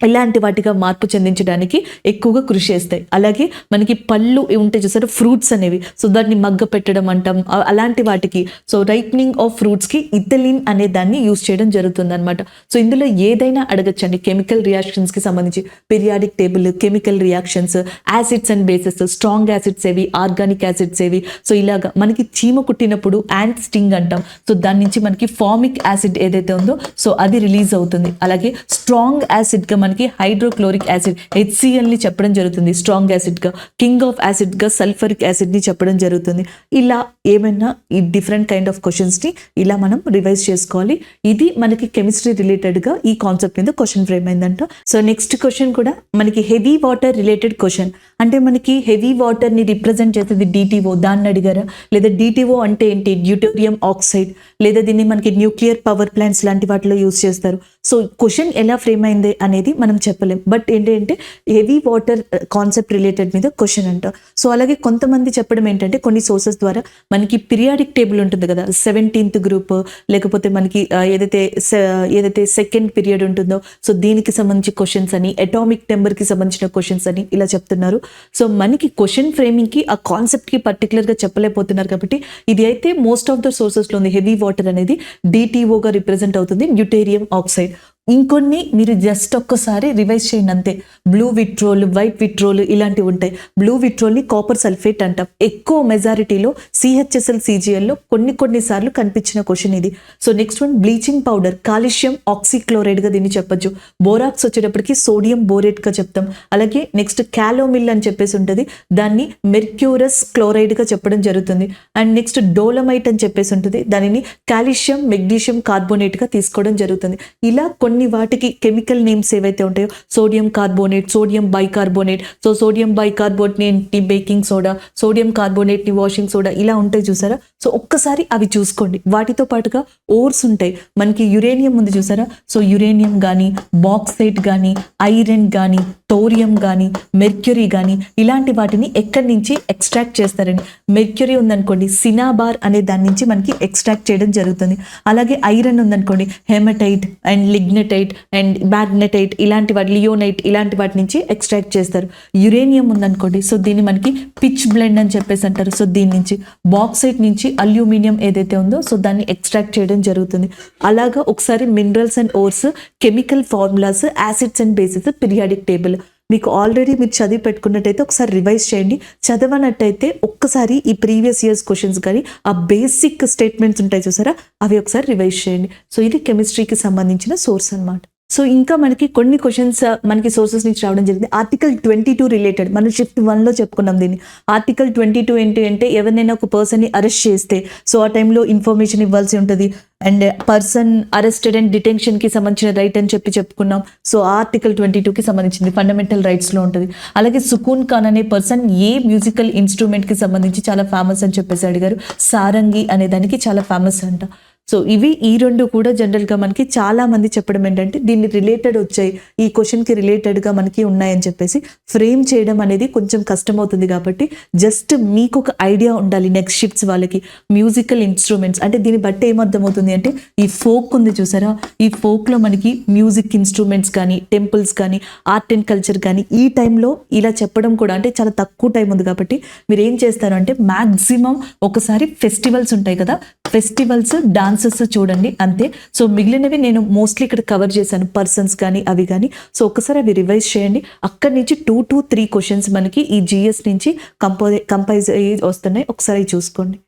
ఇలాంటి వాటిగా మార్పు చెందించడానికి ఎక్కువగా కృషి చేస్తాయి. అలాగే మనకి పళ్ళు ఉంటాయి చూసారు, ఫ్రూట్స్ అనేవి, సో దాన్ని మగ్గ పెట్టడం అంటాం. అలాంటి వాటికి సో రైప్నింగ్ ఆఫ్ ఫ్రూట్స్కి ఇథిలిన్ అనే దాన్ని యూజ్ చేయడం జరుగుతుంది అనమాట. సో ఇందులో ఏదైనా అడగచ్చండి కెమికల్ రియాక్షన్స్కి సంబంధించి. Periodic table, chemical reactions, acids and bases, strong acids ఏవి, ఆర్గానిక్ యాసిడ్స్ ఏవి. సో ఇలాగా మనకి చీమ కుట్టినప్పుడు యాంట్ స్టింగ్ అంటాం. సో దాని నుంచి మనకి ఫార్మిక్ యాసిడ్ ఏదైతే ఉందో సో అది రిలీజ్ అవుతుంది. అలాగే స్ట్రాంగ్ యాసిడ్గా మనకి హైడ్రోక్లోరిక్ యాసిడ్, HCl ని చెప్పడం జరుగుతుంది స్ట్రాంగ్ యాసిడ్ గా. కింగ్ ఆఫ్ యాసిడ్ గా సల్ఫరిక్ యాసిడ్ ని చెప్పడం జరుగుతుంది. ఇలా ఏమైనా ఈ డిఫరెంట్ కైండ్ ఆఫ్ క్వశ్చన్స్ ని ఇలా మనం రివైజ్ చేసుకోవాలి. ఇది మనకి కెమిస్ట్రీ రిలేటెడ్ గా ఈ కాన్సెప్ట్ మీద క్వశ్చన్ ఫ్రేమ్ అయిందంట. సో నెక్స్ట్ క్వశ్చన్ కూడా మనకి హెవీ వాటర్ రిలేటెడ్ క్వశ్చన్. అంటే మనకి హెవీ వాటర్ ని రిప్రజెంట్ చేసేది DTO, దాన్ని అడిగారా? లేదా DTO అంటే ఏంటి? డ్యూటోరియం ఆక్సైడ్, లేదా దీన్ని మనకి న్యూక్లియర్ పవర్ ప్లాంట్స్ లాంటి వాటిలో యూజ్ చేస్తారు. సో క్వశ్చన్ ఎలా ఫ్రేమ్ అయింది అనేది మనం చెప్పలేం. బట్ ఏంటంటే హెవీ వాటర్ కాన్సెప్ట్ రిలేటెడ్ మీద క్వశ్చన్ అంట. సో అలాగే కొంతమంది చెప్పడం ఏంటంటే కొన్ని సోర్సెస్ ద్వారా మనకి పీరియాడిక్ టేబుల్ ఉంటుంది కదా, 17th గ్రూప్, లేకపోతే మనకి ఏదైతే సెకండ్ పీరియడ్ ఉంటుందో సో దీనికి సంబంధించి క్వశ్చన్స్ అని, అటామిక్ నెంబర్కి సంబంధించిన క్వశ్చన్స్ అని ఇలా చెప్తున్నారు. సో మనకి క్వశ్చన్ ఫ్రేమింగ్కి ఆ కాన్సెప్ట్కి పర్టికులర్గా చెప్పలేకపోతున్నారు. కాబట్టి ఇది అయితే మోస్ట్ ఆఫ్ ద సోర్సెస్లో ఉంది. హెవీ వాటర్ అనేది DTOగా రిప్రజెంట్ అవుతుంది, డ్యూటేరియం ఆక్సైడ్. ఇంకొన్ని మీరు జస్ట్ ఒక్కసారి రివైజ్ చేయండి అంతే. బ్లూ విట్రోల్, వైట్ విట్రోల్ ఇలాంటివి ఉంటాయి. బ్లూ విట్రోల్ని కాపర్ సల్ఫేట్ అంటాం. ఎక్కువ మెజారిటీలో CHSL CGLలో కొన్నిసార్లు కనిపించిన క్వశ్చన్ ఇది. So next one bleaching powder, calcium ఆక్సిక్లోరైడ్గా దీన్ని చెప్పొచ్చు. బోరాక్స్ వచ్చేటప్పటికి సోడియం బోరేట్గా చెప్తాం. అలాగే నెక్స్ట్ క్యాలోమిల్ అని చెప్పేసి ఉంటుంది, దాన్ని మెర్క్యూరస్ క్లోరైడ్గా చెప్పడం జరుగుతుంది. అండ్ నెక్స్ట్ డోలమైట్ అని చెప్పేసి ఉంటుంది, దానిని కాల్షియం మెగ్నీషియం కార్బోనేట్గా తీసుకోవడం జరుగుతుంది. ఇలా కొన్ని వాటికి కెమికల్ నేమ్స్ ఏవైతే ఉంటాయో, sodium carbonate, sodium bicarbonate, so sodium బైకార్బోనేట్ని బేకింగ్ సోడా, సోడియం కార్బోనేట్ని వాషింగ్ సోడా, ఇలా ఉంటాయి చూసారా. సో ఒక్కసారి అవి చూసుకోండి. వాటితో పాటుగా ఓర్స్ ఉంటాయి. మనకి యురేనియం ఉంది చూసారా. సో యురేనియం కానీ, బాక్సైట్ కానీ, ఐరన్ కానీ, థోరియం కానీ, మెర్క్యూరీ కానీ, ఇలాంటి వాటిని ఎక్కడి నుంచి ఎక్స్ట్రాక్ట్ చేస్తారండి. మెర్క్యూరీ ఉందనుకోండి, సినాబార్ అనే దాని నుంచి మనకి ఎక్స్ట్రాక్ట్ చేయడం జరుగుతుంది. అలాగే ఐరన్ ఉందనుకోండి, హెమటైట్ అండ్ లిగ్నటైట్ అండ్ మ్యాగ్నటైట్, ఇలాంటి వాటి లియోనైట్, ఇలాంటి వాటి నుంచి ఎక్స్ట్రాక్ట్ చేస్తారు. యురేనియం ఉందనుకోండి, సో దీన్ని మనకి పిచ్ బ్లెండ్ అని చెప్పేసి అంటారు. సో దీని నుంచి బాక్సైట్ నుంచి అల్యూమినియం ఏదైతే ఉందో సో దాన్ని ఎక్స్ట్రాక్ట్ చేయడం జరుగుతుంది. అలాగా ఒకసారి minerals and ఓర్స్, chemical formulas, acids and basis, periodic table మీకు ఆల్రెడీ మీరు చదివి పెట్టుకున్నట్టయితే ఒకసారి రివైజ్ చేయండి. చదవనట్టయితే ఒక్కసారి ఈ ప్రీవియస్ ఇయర్స్ క్వశ్చన్స్ కానీ ఆ బేసిక్ స్టేట్మెంట్స్ ఉంటాయి చూసారా, అవి ఒకసారి రివైజ్ చేయండి. సో ఇది కెమిస్ట్రీకి సంబంధించిన సోర్స్ అన్నమాట. సో ఇంకా మనకి కొన్ని క్వశ్చన్స్ మనకి సోర్సెస్ నుంచి రావడం జరిగింది. ఆర్టికల్ 22 రిలేటెడ్ మనం షిఫ్ట్ 1లో చెప్పుకున్నాం దీన్ని. ఆర్టికల్ 22 ఏంటి అంటే ఎవరినైనా ఒక పర్సన్ని అరెస్ట్ చేస్తే సో ఆ టైంలో ఇన్ఫర్మేషన్ ఇవ్వాల్సి ఉంటుంది. అండ్ పర్సన్ అరెస్టెడ్ అండ్ డిటెన్షన్కి సంబంధించిన రైట్ అని చెప్పుకున్నాం. సో ఆర్టికల్ 22కి సంబంధించింది ఫండమెంటల్ రైట్స్లో ఉంటుంది. అలాగే సుకూన్ ఖాన్ అనే పర్సన్ ఏ మ్యూజికల్ ఇన్స్ట్రుమెంట్కి సంబంధించి చాలా ఫేమస్ అని చెప్పేసి అడిగారు. సారంగి అనే దానికి చాలా ఫేమస్ అంట. సో ఇవి ఈ రెండు కూడా జనరల్గా మనకి చాలా మంది చెప్పడం ఏంటంటే దీన్ని రిలేటెడ్ వచ్చాయి, ఈ క్వశ్చన్కి రిలేటెడ్గా మనకి ఉన్నాయని చెప్పేసి ఫ్రేమ్ చేయడం అనేది కొంచెం కష్టమవుతుంది. కాబట్టి జస్ట్ మీకు ఒక ఐడియా ఉండాలి. నెక్స్ట్ షిఫ్ట్స్ వాళ్ళకి మ్యూజికల్ ఇన్స్ట్రుమెంట్స్ అంటే దీన్ని బట్టి ఏమర్థమవుతుంది అంటే ఈ ఫోక్ ఉంది చూసారా, ఈ ఫోక్లో మనకి మ్యూజిక్ ఇన్స్ట్రుమెంట్స్ కానీ, టెంపుల్స్ కానీ, ఆర్ట్ అండ్ కల్చర్ కానీ ఈ టైంలో ఇలా చెప్పడం కూడా అంటే చాలా తక్కువ టైం ఉంది. కాబట్టి మీరు ఏం చేస్తారు అంటే మ్యాక్సిమం ఒకసారి ఫెస్టివల్స్ ఉంటాయి కదా, ఫెస్టివల్స్, డాన్సెస్ చూడండి అంతే. సో మిగిలినవి నేను మోస్ట్లీ ఇక్కడ కవర్ చేశాను, పర్సన్స్ కానీ అవి కానీ. సో ఒకసారి అవి రివైజ్ చేయండి. అక్కడి నుంచి 2 to 3 క్వశ్చన్స్ మనకి ఈ GS నుంచి కంపైజ్ వస్తున్నాయి, ఒకసారి చూసుకోండి.